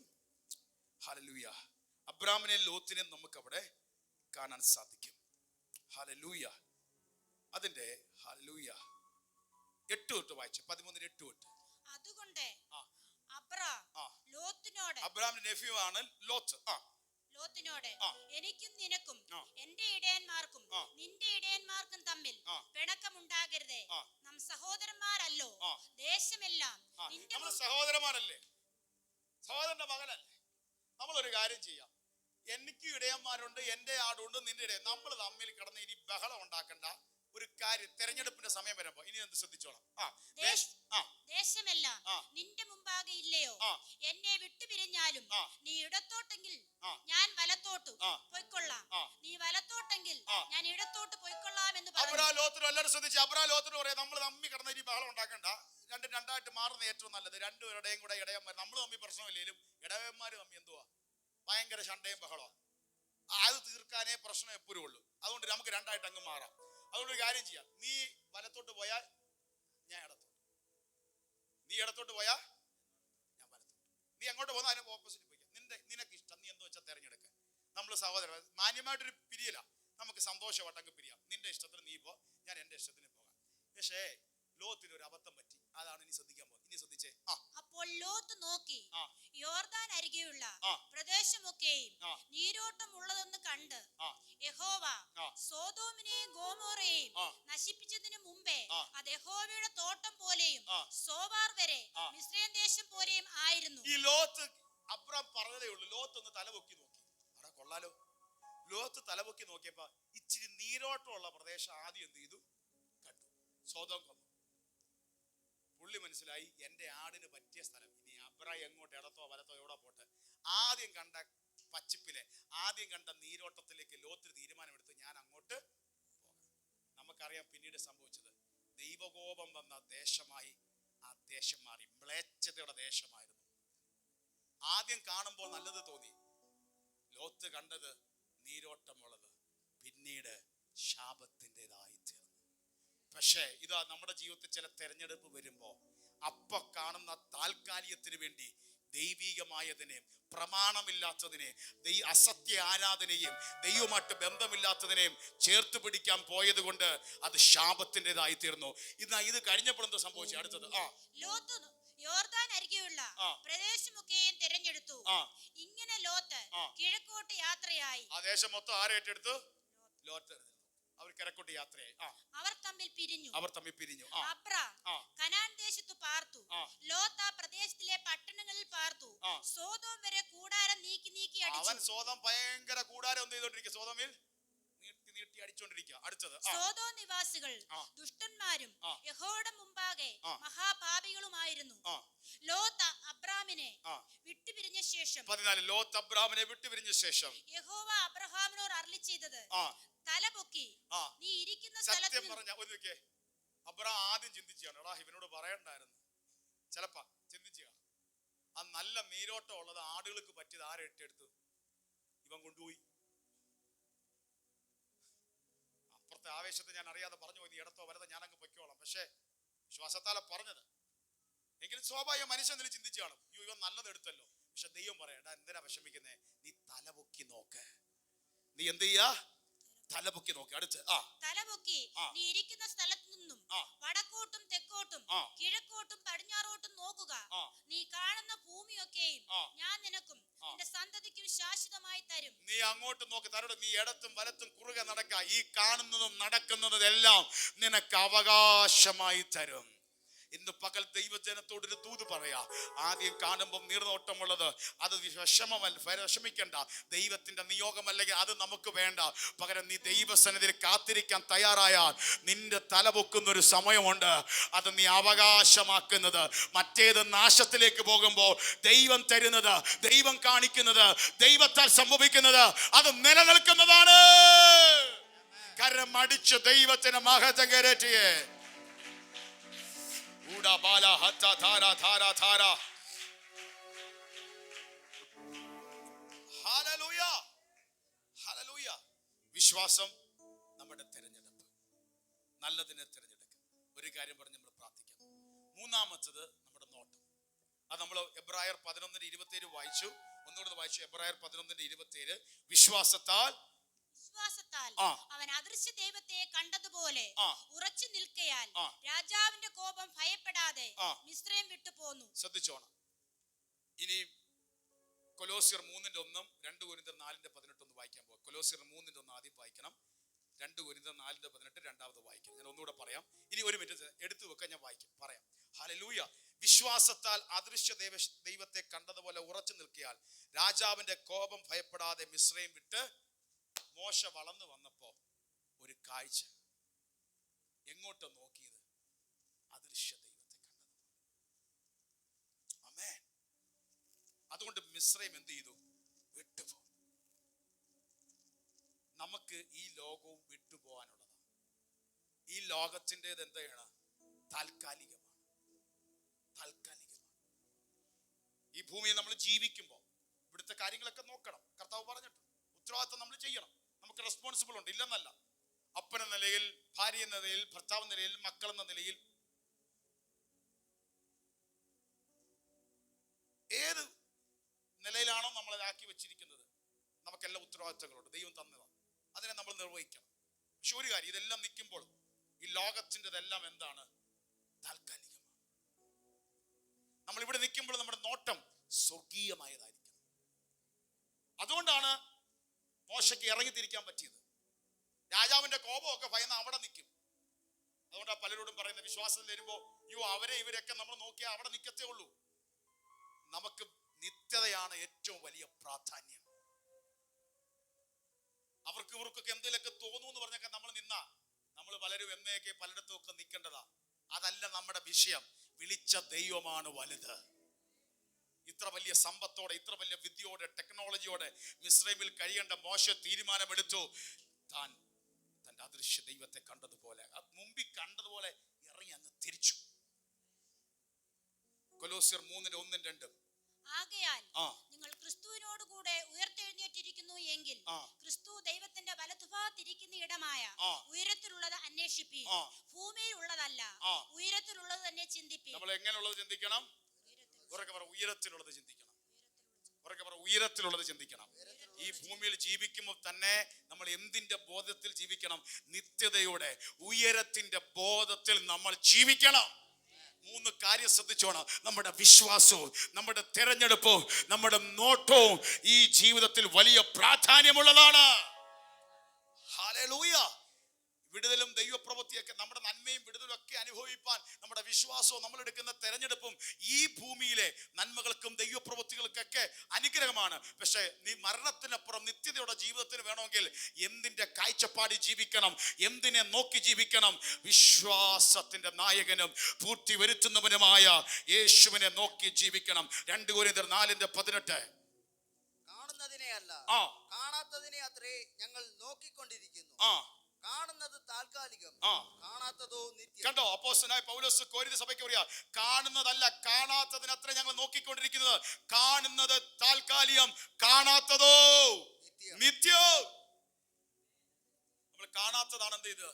ഹല്ലേലൂയ. അബ്രാമിനെ ലോത്തിനെ നമുക്ക് അവിടെ കാണാൻ സാധിക്കും. ഹല്ലേലൂയ. അതിന്റെ ഹല്ലേലൂയ 8 തൊട്ട് വായിച്ചു. 13:8 തൊട്ട്. അതുകൊണ്ട് ലോത്തിനോട്, അബ്രാമിന്റെ നെഫ്യൂ ആണ് ലോത്ത്. ലോത്തിനോട്, എനിക്കും നിനക്കും എന്റെ ഇടയന്മാർക്കും നിന്റെ ഇടയന്മാർക്കും തമ്മിൽ പിണക്കമുണ്ടാകരുതേ. നാം സഹോദരന്മാരല്ലോ, ദേശമെല്ലാം നമ്മൾ സഹോദരന്മാരല്ലേ, സഹോദരന്റെ മകനല്ലേ. നമ്മളൊരു കാര്യം ചെയ്യാം, എനിക്ക് ഇടയന്മാരുണ്ട്, എന്റെ ആടുണ്ട്, നിന്റെ ഇടയൻ. നമ്മൾ തമ്മിൽ കിടന്ന് ഇനി ബഹളം ഉണ്ടാക്കണ്ട. ഒരു കാര്യം, തെരഞ്ഞെടുപ്പിന്റെ സമയം വരുമ്പോ ഇനി എന്ത് ശ്രദ്ധിച്ചോളാം. ദേശമെല്ലാം നിന്റെ മുമ്പാകെ ഇല്ലയോ? എന്നെ വിട്ടുപിരിഞ്ഞാലും നീ ഇടത്തോട്ടെങ്കിൽ ഞാൻ വലത്തോട്ടു പോയിക്കൊള്ളാം, നീ വലത്തോട്ടെങ്കിൽ ഞാൻ ഇടത്തോട്ട് പോയിക്കൊള്ളാം എന്ന് പറഞ്ഞു. ലോത്തിനും എല്ലാവരും ശ്രദ്ധിച്ചു. ലോത്തിനും പറയാം, നമ്മൾ തമ്മിൽ കിടന്ന് ഇനി ബഹളം ഉണ്ടാക്കണ്ട, രണ്ടായിട്ട് മാറുന്ന ഏറ്റവും നല്ലത്. രണ്ടുപേരുടെയും കൂടെ ഇടയന്മാർ, നമ്മൾ തമ്മിൽ പ്രശ്നമില്ലേലും ഇടയന്മാര് തമ്മിൽ എന്തുവാ ഭയങ്കര ശണ്ടയും ബഹളമാണ്. അത് തീർക്കാനേ പ്രശ്നം എപ്പോഴും ഉള്ളൂ. അതുകൊണ്ട് നമുക്ക് രണ്ടായിട്ട് അങ്ങ് മാറാം. അതുകൊണ്ട് ഒരു കാര്യം ചെയ്യാം, നീ വലത്തോട്ട് പോയാൽ ഞാൻ ഇടത്തോട്ട്, നീ ഇടത്തോട്ട് പോയാൽ ഞാൻ വലത്തോട്ട്. നീ അങ്ങോട്ട് പോകുന്ന അതിന് ഓപ്പോസിറ്റ് പോയിക്കാം. നിനക്ക് ഇഷ്ടം, നീ എന്തോ വെച്ചാൽ തെരഞ്ഞെടുക്കുക. നമ്മൾ സഹോദരൻ മാന്യമായിട്ടൊരു പിരിയില്ല, നമുക്ക് സന്തോഷമായിട്ടങ്ങ് പിരിയാം. നിന്റെ ഇഷ്ടത്തിന് നീ പോ, ഞാൻ എന്റെ ഇഷ്ടത്തിന് പോകാം. പക്ഷേ ലോത്തിന് ഒരു അബദ്ധം പറ്റി. അതാണ് ഇനി ശ്രദ്ധിക്കാൻ പോകുന്നത്. ഇനി ശ്രദ്ധിച്ചേ. അപ്പോൾ ലോത്ത് നോക്കി ആ. യോർദാൻ അരികെയുള്ള ആ. പ്രദേശമൊക്കെയും ആ. നീരോട്ടം ഉള്ളതെന്ന് കണ്ട് ആ. യഹോവ ആ. സോദോമിനെയും ഗോമോറയെയും ആ. നശിപ്പിച്ചതിനു മുമ്പേ ആ. അത് യഹോവയുടെ തോട്ടം പോലെയും ആ. സോവാർ വരെ ആ. മിസ്രയീം ദേശം പോലെയും ആയിരുന്നു. ഈ ലോത്ത് അബ്രാം പറഞ്ഞതേ ഉള്ളൂ. ലോത്ത് ഒന്ന് തലപൊക്കി നോക്കി. അടാ കൊള്ളാലോ. ലോത്ത് തലപൊക്കി നോക്കിയപ്പോ ഇച്ചിരി നീരോട്ടമുള്ള പ്രദേശം ആദ്യം എന്ത് ചെയ്തു? കണ്ടു. സോദോം കൊന്നു. പുള്ളി മനസ്സിലായി, എന്റെ ആടിന് പറ്റിയ സ്ഥലം. ഇനി അബ്രാം എങ്ങോട്ട്, ഇടത്തോ വലത്തോ എവിടെ പോട്ടെ, ആദ്യം കണ്ട പച്ചിപ്പിലെ ആദ്യം കണ്ട നീരോട്ടത്തിലേക്ക് ലോത്തിന് തീരുമാനമെടുത്ത് ഞാൻ അങ്ങോട്ട് പോകാം. നമുക്കറിയാം പിന്നീട് സംഭവിച്ചത്. ദൈവകോപം വന്ന ദേശമായി ആ ദേശം മാറി. മ്ലേച്ഛതയുടെ ദേശമായിരുന്നു. ആദ്യം കാണുമ്പോൾ നല്ലത് തോന്നി. ലോത്ത് കണ്ടത് നീരോട്ടമുള്ളത് പിന്നീട് ശാപത്തിൻ്റെതായി തീർന്നു. പക്ഷേ ഇതാ നമ്മുടെ ജീവിതത്തിൽ ചില തെരഞ്ഞെടുപ്പ് വരുമ്പോ അപ്പ കാണുന്ന താൽക്കാലികത്തിന് വേണ്ടി ദൈവികമായതിനെയും പ്രമാണമില്ലാത്തതിനെയും അസത്യ ആരാധനയും ദൈവമായിട്ട് ബന്ധമില്ലാത്തതിനെയും ചേർത്ത് പിടിക്കാൻ പോയത് കൊണ്ട് അത് ശാപത്തിൻ്റെതായി തീർന്നു. ഇത് കഴിഞ്ഞപ്പോൾ എന്തോ സംഭവിച്ചു? അടുത്തത് ലോത്ത് യോർദാൻ അരികെയുള്ള പ്രദേശമൊക്കെയും തിരഞ്ഞെടുത്തു. ഇങ്ങനെ ലോത്ത് കിഴക്കോട്ട് യാത്രയായി. ആ ദേശം മൊത്തം ആരെ ഏറ്റെടുത്തു? ലോത്ത്. അവർ കിഴക്കോട്ട് യാത്രയായി. അവർ തമ്മിൽ പിരിഞ്ഞു. അബ്രാം കനാൻ ദേശത്ത് പാർത്തു. ലോത്ത് ആ പ്രദേശത്തിലെ പട്ടണങ്ങളിൽ പാർത്തു. സോദോം വരെ കൂടാരം നീക്കി അടിച്ചു. അവൻ സോദോം ഭയങ്കര കൂടാരം എന്ത് ചെയ്തോണ്ടിരിക്കുക? സോദോമിൽ നീട്ടി അടിച്ചോണ്ടിരിക്കുക. അടുത്തത് സോദോം നിവാസികൾ ദുഷ്ടന്മാരും യഹോവയുടെ മുമ്പാകെ മഹാപാപികളുമായിരുന്നു. ലോത്ത് അബ്രാമിനെ വിട്ടുപിരിഞ്ഞ ശേഷം 14 ലോത്ത് അബ്രാമിനെ വിട്ടുപിരിഞ്ഞ ശേഷം യഹോവ അബ്രഹാമിനോട് അരുളി ചെയ്തത്, തലപൊക്കി നീ ഇരിക്കുന്ന സ്ഥലത്ത്. സത്യം പറഞ്ഞ ഒരിക്കൽ അബ്രാം ആദ്യം ചിന്തിച്ചാണ്, എടാ ഇവനോട് പറയണ്ടായിരുന്നു. ചിലപ്പോ ചിന്തിച്ചുക, ആ നല്ല നീരോട്ടം ഉള്ളത് ആടുകൾക്ക് പറ്റിയത് ആരെ ഏറ്റെടുത്തു? ഇവൻ കൊണ്ടുപോയി. അപ്പുറത്തെ ആവേശത്തെ ഞാൻ അറിയാതെ പറഞ്ഞു പോയി, നീ ഇടത്തോ വലതോ ഞാൻ അങ്ങ് പൊയ്ക്കോളാം. പക്ഷേ വിശ്വാസത്താലെ പറഞ്ഞത്. എങ്കിലും സ്വാഭാവിക മനുഷ്യൻ എന്തിനും ചിന്തിച്ചു കാണും, ഇവൻ നല്ലത് എടുത്തല്ലോ. പക്ഷെ ദൈവം പറയണ്ട, എന്തിനാ വിഷമിക്കുന്നേ? നീ തലപൊക്കി നോക്ക്. നീ എന്ത് ചെയ്യാ? തലപൊക്കി നോക്കി. അടുത്ത് തലപൊക്കി നീ ഇരിക്കുന്ന സ്ഥലത്ത് നിന്നും വടക്കോട്ടും തെക്കോട്ടും കിഴക്കോട്ടും പടിഞ്ഞാറോട്ടും നോക്കുക. നീ കാണുന്ന ഭൂമിയൊക്കെയും ഞാൻ നിനക്കും നിന്റെ സന്തതിക്കും ശാശ്വതമായി തരും. നീ അങ്ങോട്ട് നോക്ക്. തരോട് നീ ഇടത്തും വലത്തും കുറുകെ നടക്ക. ഈ കാണുന്നതും നടക്കുന്നതും എല്ലാം നിനക്ക് അവകാശമായി തരും. ഇന്ന് പകൽ ദൈവജനത്തോടൊരു ദൂത് പറയാ. ആദ്യം കാണുമ്പോൾ നീർനോട്ടമുള്ളത് അത് വിഷമിക്കണ്ട. ദൈവത്തിന്റെ നിയോഗമല്ലെങ്കിൽ അത് നമുക്ക് വേണ്ട. പകരം നീ ദൈവസന്നിധിയിൽ കാത്തിരിക്കാൻ തയ്യാറായാൽ നിന്റെ തലപൊക്കുന്ന ഒരു സമയമുണ്ട്. അത് നീ അവകാശമാക്കുന്നത്. മറ്റേത് നാശത്തിലേക്ക് പോകുമ്പോൾ ദൈവം തരുന്നത്, ദൈവം കാണിക്കുന്നത്, ദൈവത്താൽ സംഭവിക്കുന്നത് അത് നിലനിൽക്കുന്നതാണ്. കരമടിച്ച് ദൈവത്തിന് മഹത്വം കയറ്റിയേ. വിശ്വാസം നമ്മുടെ തിരഞ്ഞെടുപ്പ്. നല്ലതിനെ തിരഞ്ഞെടുക്കുക. ഒരു കാര്യം പറഞ്ഞ് നമ്മൾ പ്രാർത്ഥിക്കാം. മൂന്നാമത്തത് നമ്മുടെ നോട്ടം. അത് നമ്മൾ എബ്രായർ 11:27 വായിച്ചു. ഒന്നുകൂടെ വായിച്ചു. എബ്രായർ 11:27. വിശ്വാസത്താൽ അവൻ അദൃശ്യ ദൈവത്തെ കണ്ടതുപോലെ ഉറച്ചു നിൽക്കയാൽ രാജാവിന്റെ കോപം ഭയപ്പെടാതെ മിസ്രയീം വിട്ടു പോന്നു. ശ്രദ്ധിച്ചോണം. ഇനി കൊലോസ്യർ 3:1 2 കൊരിന്ത്യർ 4:18 ഒന്ന് വായിക്കാൻ പോകും. കൊലോസ്യർ 3:1 ആദ്യം വായിക്കണം. 2 കൊരിന്ത്യർ 4:18 രണ്ടാമത് വായിക്കണം. ഞാൻ ഒന്നുകൂടെ പറയാം. ഇനി ഒരു മിനിറ്റ് എടുത്തു വെക്കാൻ ഞാൻ വായിക്കും, പറയാം. ഹല്ലേലൂയ. വിശ്വാസത്താൽ അദൃശ്യ ദൈവത്തെ കണ്ടതുപോലെ ഉറച്ചു നിൽക്കയാൽ രാജാവിന്റെ കോപം ഭയപ്പെടാതെ മിസ്രയീം വിട്ട്. മോശ വളർന്നു വന്നപ്പോ ഒരു കാഴ്ച. എങ്ങോട്ട് നോക്കിയത്? അദൃശ്യ ദൈവത്തെ കണ്ടത്. ആമേൻ. അതുകൊണ്ട് മിസ്രയീം എന്ത് ചെയ്തു? വിട്ടുപോ. നമുക്ക് ഈ ലോകവും വിട്ടുപോകാനുള്ളതാണ്. ഈ ലോകത്തിൻ്റെത് എന്താണ്? താൽക്കാലികമാണ്. ഈ ഭൂമിയിൽ നമ്മൾ ജീവിക്കുമ്പോൾ ഇവിടുത്തെ കാര്യങ്ങളൊക്കെ നോക്കണം. കർത്താവ് പറഞ്ഞിട്ടുണ്ട്, ഉത്തരവാദിത്വം നമ്മൾ ചെയ്യണം. നമുക്ക് റെസ്പോൺസിബിൾ ഉണ്ട്, ഇല്ലെന്നല്ല. അപ്പനെന്ന നിലയിൽ, ഭാര്യ എന്ന നിലയിൽ, ഭർത്താവ് എന്ന നിലയിൽ, മക്കൾ എന്ന നിലയിൽ, ഏത് നിലയിലാണോ നമ്മളെ ആക്കി വെച്ചിരിക്കുന്നത്, നമുക്കെല്ലാം ഉത്തരവാദിത്തങ്ങളുണ്ട്. ദൈവം തന്നതാണ്, അതിനെ നമ്മൾ നിർവഹിക്കണം. പക്ഷെ ഒരു കാര്യം, ഇതെല്ലാം നിൽക്കുമ്പോൾ ഈ ലോകത്തിൻ്റെതെല്ലാം എന്താണ്? താൽക്കാലികമാണ്. നമ്മൾ ഇവിടെ നിൽക്കുമ്പോൾ നമ്മുടെ നോട്ടം സ്വർഗീയമായതായിരിക്കണം. അതുകൊണ്ടാണ് മോശയ്ക്ക് ഇറങ്ങിത്തിരിക്കാൻ പറ്റിയത്. രാജാവിന്റെ കോപമൊക്കെ ഭയന്ന് അവിടെ നിൽക്കും. അതുകൊണ്ടാണ് പലരോടും പറയുന്നത്, വിശ്വാസത്തിൽ വരുമ്പോ അവരെ ഇവരൊക്കെ നമ്മൾ നോക്കിയാൽ അവിടെ നിൽക്കത്തേ ഉള്ളൂ. നമുക്ക് നിത്യതയാണ് ഏറ്റവും വലിയ പ്രാധാന്യം. അവർക്ക് ഇവർക്കൊക്കെ എന്തെങ്കിലുമൊക്കെ തോന്നുന്നു എന്ന് പറഞ്ഞൊക്കെ നമ്മൾ നിന്നാ നമ്മൾ പലരും എന്നൊക്കെ പലയിടത്തും ഒക്കെ നിൽക്കേണ്ടതാ. അതല്ല നമ്മുടെ വിഷയം. വിളിച്ച ദൈവമാണ് വലുത്. ഇത്ര വലിയ സമ്പത്തോടെ, ഇത്ര വലിയ വിദ്യയോടെ, ടെക്നോളജിയോടെ മിസ്രൈമിൽ കഴിയേണ്ട മോശ തീരുമാനമെടുത്തു. താൻ തന്റെ അദൃശ്യ ദൈവത്തെ കണ്ടതുപോലെ, മുമ്പിൽ കണ്ടതുപോലെ ഇറങ്ങി അങ്ങ് തിരിച്ചു. കൊലോസ്യർ 3:1-2. ആകയാൽ നിങ്ങൾ ക്രിസ്തുവിനോട് കൂടെ ഉയർത്തെഴുന്നേറ്റിരിക്കുന്നു എങ്കിൽ ക്രിസ്തു ദൈവത്തിന്റെ വലതുഭാഗത്തിരിക്കുന്ന ഇടമായ ഉയരത്തിലുള്ളത് അന്വേഷിപ്പീൻ, ഭൂമിയിൽ ഉള്ളതല്ല ഉയരത്തിലുള്ളത് തന്നെ ചിന്തിപ്പീൻ. നമ്മൾ എങ്ങനെയുള്ളത് ചിന്തിക്കണം? ഉയരത്തിലുള്ളത് ചിന്തിക്കണം. ഉയരത്തിലുള്ളത് ചിന്തിക്കണം. ഈ ഭൂമിയിൽ ജീവിക്കുമ്പോൾ തന്നെ നമ്മൾ എന്തിന്റെ ബോധത്തിൽ ജീവിക്കണം? നിത്യതയുടെ ഉയരത്തിന്റെ ബോധത്തിൽ നമ്മൾ ജീവിക്കണം. 3 കാര്യം ശ്രദ്ധിച്ചോണം. നമ്മുടെ വിശ്വാസവും, നമ്മുടെ തെരഞ്ഞെടുപ്പും, നമ്മുടെ നോട്ടവും ഈ ജീവിതത്തിൽ വലിയ പ്രാധാന്യമുള്ളതാണ്. ഹല്ലേലൂയ. വിടുതലും ദൈവപ്രവൃത്തിയൊക്കെ, നമ്മുടെ നന്മയും വിടുതലും ഒക്കെ അനുഭവിപ്പാൻ നമ്മുടെ വിശ്വാസവും നമ്മൾ എടുക്കുന്ന തെരഞ്ഞെടുപ്പും ഈ ഭൂമിയിലെ നന്മകൾക്കും ദൈവപ്രവൃത്തികൾക്കൊക്കെ അനുഗ്രഹമാണ്. പക്ഷേ നീ മരണത്തിനപ്പുറം നിത്യതയുടെ ജീവിതത്തിന് വേണമെങ്കിൽ എന്തിന്റെ കാഴ്ചപ്പാടി ജീവിക്കണം? എന്തിനെ നോക്കി ജീവിക്കണം? വിശ്വാസത്തിന്റെ നായകനും പൂർത്തി വരുത്തുന്നവനുമായ യേശുവിനെ നോക്കി ജീവിക്കണം. 2 കൊരിന്ത്യർ 4:18. കാണുന്നതിനെ അല്ല കാണാത്തതിനെ അത്രേ ഞങ്ങൾ നോക്കിക്കൊണ്ടിരിക്കുന്നു. കാണുന്നത് താൽക്കാലികം, കാണാത്തതോ നിത്യം. കണ്ടോ, അപ്പോസ്തലനായ പൗലോസ് കൊരിന്ത്യ സഭയ്ക്ക് പറയാ, കാണുന്നതല്ല കാണാത്തതിനത്ര ഞങ്ങൾ നോക്കിക്കൊണ്ടിരിക്കുന്നത്. കാണുന്നത് താൽക്കാലികം, കാണാത്തതോ നിത്യം. നമ്മൾ കാണാത്തതാണ് എന്ത് ചെയ്ത്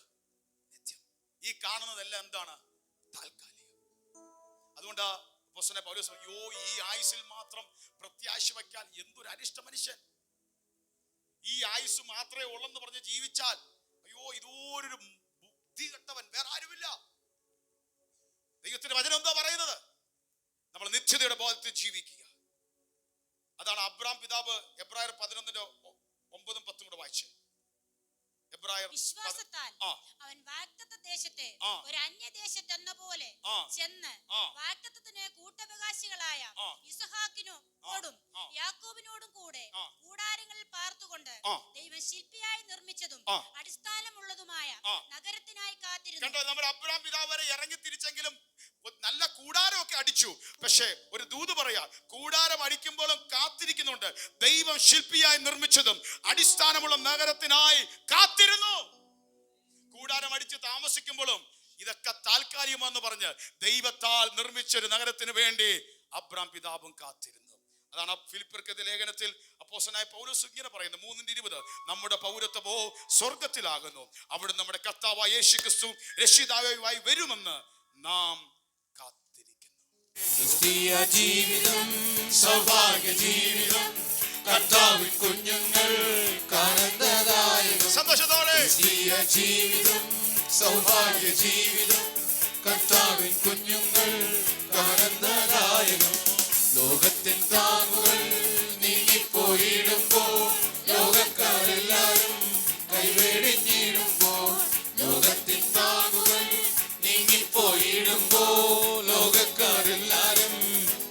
നിത്യം. ഈ കാണുന്നതെല്ലാം എന്താണ്? താൽക്കാലികം. അതുകൊണ്ട് അപ്പോസ്തലനായ പൗലോസ് ഈ ആയുസ്സിൽ മാത്രം പ്രത്യാശ വയ്ക്കാൻ എന്തൊരു അരിഷ്ട മനുഷ്യൻ. ഈ ആയുസ് മാത്രമേ ഉള്ളെന്ന് പറഞ്ഞ് ജീവിച്ചാൽ ഇതൊരു ബുദ്ധി കെട്ടവൻ, വേറെ ആരുമില്ല. ദൈവത്തിന്റെ വചനം എന്താ പറയുന്നത്? നമ്മൾ നിത്യതയുടെ ബോധത്തിൽ ജീവിക്കുക. അതാണ് അബ്രാം പിതാവ് എബ്രായർ 11:9-10 കൂടെ വായിച്ച്. വിശ്വാസത്താൽ അവൻ വാഗ്ദത്ത ദേശത്തെ ഒരു അന്യദേശത്ത് എന്ന പോലെ ചെന്ന് വാഗ്ദത്തത്തിന് കൂട്ടവകാശികളായ യിസ്ഹാക്കിനോടും യാക്കോബിനോടും കൂടെ കൂടാരങ്ങളിൽ പാർത്തുകൊണ്ട് ദൈവം ശില്പിയായി നിർമ്മിച്ചതും അടിസ്ഥാനമുള്ളതുമായ നഗരത്തിനായി കാത്തിരുന്നു. കണ്ടോ, നമ്മുടെ അബ്രാം പിതാവ് വരെ ഇറങ്ങി തിരിച്ചെങ്കിലും നല്ല കൂടാരമൊക്കെ അടിച്ചു. പക്ഷേ ഒരു ദൂത് പറയാ, കൂടാരം അടിക്കുമ്പോഴും കാത്തിരിക്കുന്നുണ്ട്. ദൈവം ശില്പിയായി നിർമ്മിച്ചതും അടിസ്ഥാനമുള്ള നഗരത്തിനായി കാത്തിരുന്നു. കൂടാരം അടിച്ച് താമസിക്കുമ്പോഴും ഇതൊക്കെ താൽക്കാലികമെന്ന് പറഞ്ഞ് ദൈവത്താൽ നിർമ്മിച്ചൊരു നഗരത്തിന് വേണ്ടി അബ്രാം പിതാവും കാത്തിരുന്നു. അതാണ് ഫിലിപ്പിയർക്കെഴുതിയ ലേഖനത്തിൽ അപ്പോസ്തലനായ പൗലോസ് ഇങ്ങനെ പറയുന്നത് 3:20. നമ്മുടെ പൗരത്വമോ സ്വർഗത്തിലാകുന്നു, അവിടെ നമ്മുടെ കർത്താവായ യേശുക്രിസ്തു രക്ഷിതാവായി വരുമെന്ന് നാം കാത്തിരിക്കുന്നു. ക്രിസ്തീയ ജീവിതം സൗഭാഗ്യ ജീവിതം, കർത്താവിൻ കുഞ്ഞുങ്ങൾ കാണുന്നതായിരുന്നു. സന്തോഷത്തോടെ ക്രിസ്തീയ ജീവിതം സൗഭാഗ്യ ജീവിതം, കർത്താവിൻ കുഞ്ഞുങ്ങൾ കാണുന്നതായിരുന്നു. ലോകത്തിൻ താങ്ങുകൾ നീങ്ങിപ്പോയിടുമ്പോൾ, ലോകക്കാരെല്ലാരും കൈവെടിഞ്ഞിടുമ്പോൾ, ലോകത്തിൻ താങ്ങുകൾ നീങ്ങിപ്പോയിടുമ്പോൾ, ലോകക്കാരെല്ലാരും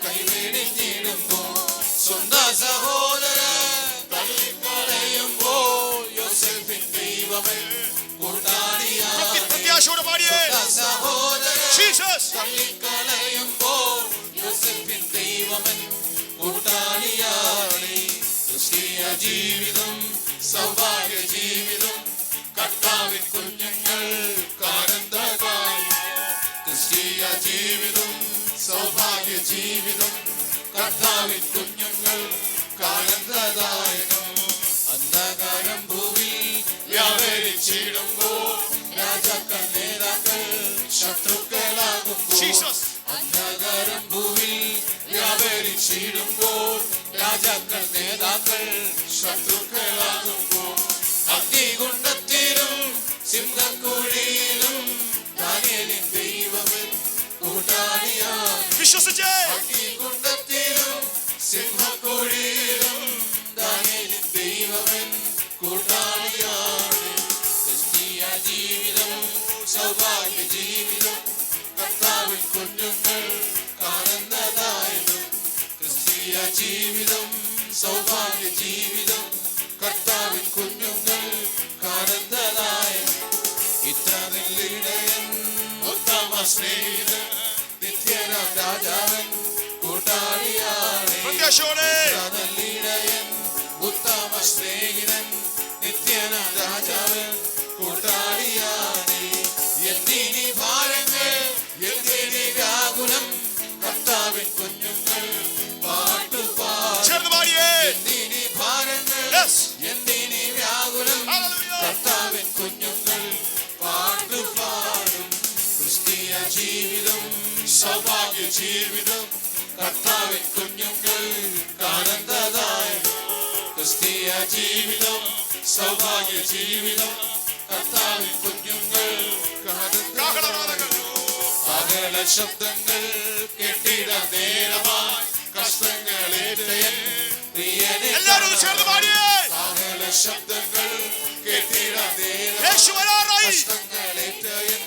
കൈവെടിഞ്ഞിടുമ്പോൾ, സ്വന്തം സഹോദര തള്ളിക്കളയുമ്പോൾ, യോസേഫിൻ ദൈവമേ പ്രത്യാശയോടെ പാടിയേ. സഹോദര ജീസസ് തള്ളിക്കളയുമ്പോൾ, യോസേഫിൻ ദൈവമൻ കൂട്ടാളിയാണേ. ക്രിസ്തീയ ജീവിതം സൗഭാഗ്യ ജീവിതം, കർത്താവിൻ കുഞ്ഞുങ്ങൾ കാണുന്നതായി. ക്രിസ്തീയ ജീവിതം സൗഭാഗ്യ ജീവിതം, കർത്താവിൻ കുഞ്ഞുങ്ങൾ കാണുന്നതായിരുന്നു. അന്ധകാരം ഭൂമി വ്യാപരിച്ചിടുമ്പോൾ, രാജാക്കൾ നേതാക്കൾ ശത്രുക്കളാകുമ്പോൾ, അന്ധകാരം ഭൂമി വ്യാപരിച്ചിടുമ്പോൾ, രാജാക്കൾ നേതാക്കൾ ശത്രുക്കളാകുമ്പോൾ, അഗ്നികുണ്ഡത്തിലും സിംഹക്കുഴിയിലും ദാനിയേലിൻ ദൈവമൻ കൂട്ടാളിയാണ്. വിശ്വസിച്ചേ. അഗ്നികുണ്ഡത്തിലും സിംഹക്കുഴിയിലും ദാനിയേലിൻ ദൈവമൻ കൂട്ടാളിയാണ്. ക്രിസ്തീയ ജീവിതം സൗഭാഗ്യ ജീവിതം കർത്താവിൻ കുഞ്ഞുങ്ങൾ കാണുന്നതായിരുന്നു. ക്രിസ്തീയ ജീവിതം സൗഭാഗ്യ ജീവിതം കർത്താവിൻ കുഞ്ഞുങ്ങൾ കാണുന്നതായിരുന്നു. ഇത്ര നെല്ലിടയൻ ഉത്തമ സ്നേഹിതൻ നിത്യനാം രാജാവൻ കൂട്ടാളിയാണ്. പ്രത്യാശയോടെ നെല്ലിടയൻ ഉത്തമ സ്നേഹിതൻ നിത്യനാം രാജാവൻ കൂട്ടാളിയാണ്. എന്തിനി ഭാരങ്ങൾ എന്തിനി വ്യാകുലം കർത്താവിൻ കുഞ്ഞുങ്ങൾ പാട്ടുപാടും. ചേർന്ന് പാടിയേ. എന്തിനി ഭാരങ്ങൾ Yes. എന്തിനി വ്യാകുലം Hallelujah. കർത്താവിൻ കുഞ്ഞുങ്ങൾ പാട്ടുപാടും. ക്രിസ്തീയ ജീവിതം സൗഭാഗ്യ ജീവിതം കർത്താവിൻ കുഞ്ഞുങ്ങൾ കാണുന്നതായിരുന്നു. ക്രിസ്തീയ ജീവിതം സൗഭാഗ്യ ജീവിതം കർത്താവിൻ കുഞ്ഞുങ്ങൾ കാണുന്നതായിരുന്നു. സകല ശബ്ദങ്ങൾ കേട്ടിട നേരമായി കഷ്ടങ്ങളേറ്റയൻ പ്രിയനെ എല്ലാവരും ചേർന്ന് പാടിയേ. സകല ശബ്ദങ്ങൾ കേട്ടിട നേരമായി യേശു വരാറായി. കഷ്ടങ്ങളേറ്റയൻ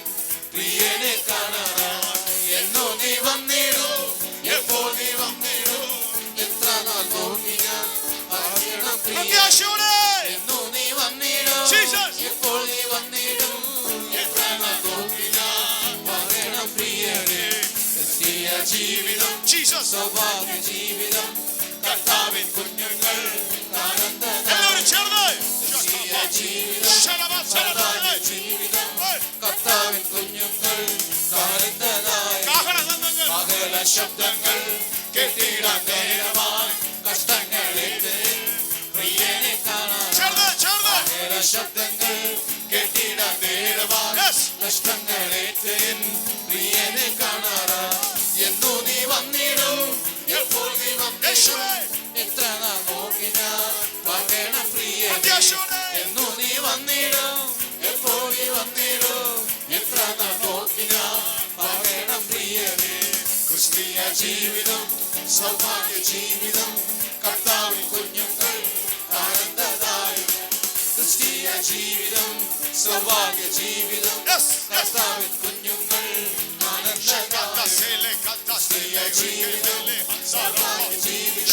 പ്രിയനെ കാണാറായി. എന്നോ നീ വന്നിടും എപ്പോൾ നീ വന്നിടും എത്ര നാൾ നോക്കി ഞാൻ പറയണം പ്രിയനെ. പ്രത്യാശയോടെ എന്നോ നീ വന്നിടും Jesus. എപ്പോൾ നീ വന്നിടും എത്ര നാൾ നോക്കി ഞാൻ പറയണം പ്രിയനെ. ക്രിസ്തീയ ജീവിതം ജീസസ്. സൗഭാഗ്യ ജീവിതം കർത്താവിൻ കുഞ്ഞുങ്ങൾ കാണുന്നതാണ്. എല്ലാവരും ചേർന്ന് ക്രിസ്തീയ ജീവിതം സൗഭാഗ്യ ജീവിതം കർത്താവിൻ കുഞ്ഞുങ്ങൾ കാണുന്നതായി. കാഹളനന്ദങ്ങൾ പകല ശബ്ദങ്ങൾ കേട്ടിടാൻ നേരമായി കഷ്ടങ്ങളേറ്റ് പ്രിയനെ കാണാൻ. ചേർന്ന് ചേർന്ന് പകല ശബ്ദങ്ങൾ കേട്ടിടാൻ നേരമായി Yes. കഷ്ടങ്ങളേറ്റ് പ്രിയനെ കാണാറാ. എന്നോ നീ വന്നിടും എപ്പോൾ നീ വന്നിടും യേശുവേ. എത്ര നാൾ നോക്കി ഞാൻ പറയണം പ്രിയനെ. പ്രത്യാശയോടെ എന്നോ നീ വന്നിടും എപ്പോൾ നീ വന്നിടും എത്ര നാൾ നോക്കി ഞാൻ പറയണം പ്രിയനെ. ക്രിസ്തീയ ജീവിതം സൗഭാഗ്യ ജീവിതം കർത്താവിൻ കുഞ്ഞുങ്ങൾ കാണുന്നതായിരുന്നു. ക്രിസ്തീയ ജീവിതം സൗഭാഗ്യ ജീവിതം Yes. Yes. കർത്താവിൻ കുഞ്ഞുങ്ങൾ കാണുന്നതായിരുന്നു. Kasele katasele ജീവിതം ജീവിതം സൗഭാഗ്യ ജീവിതം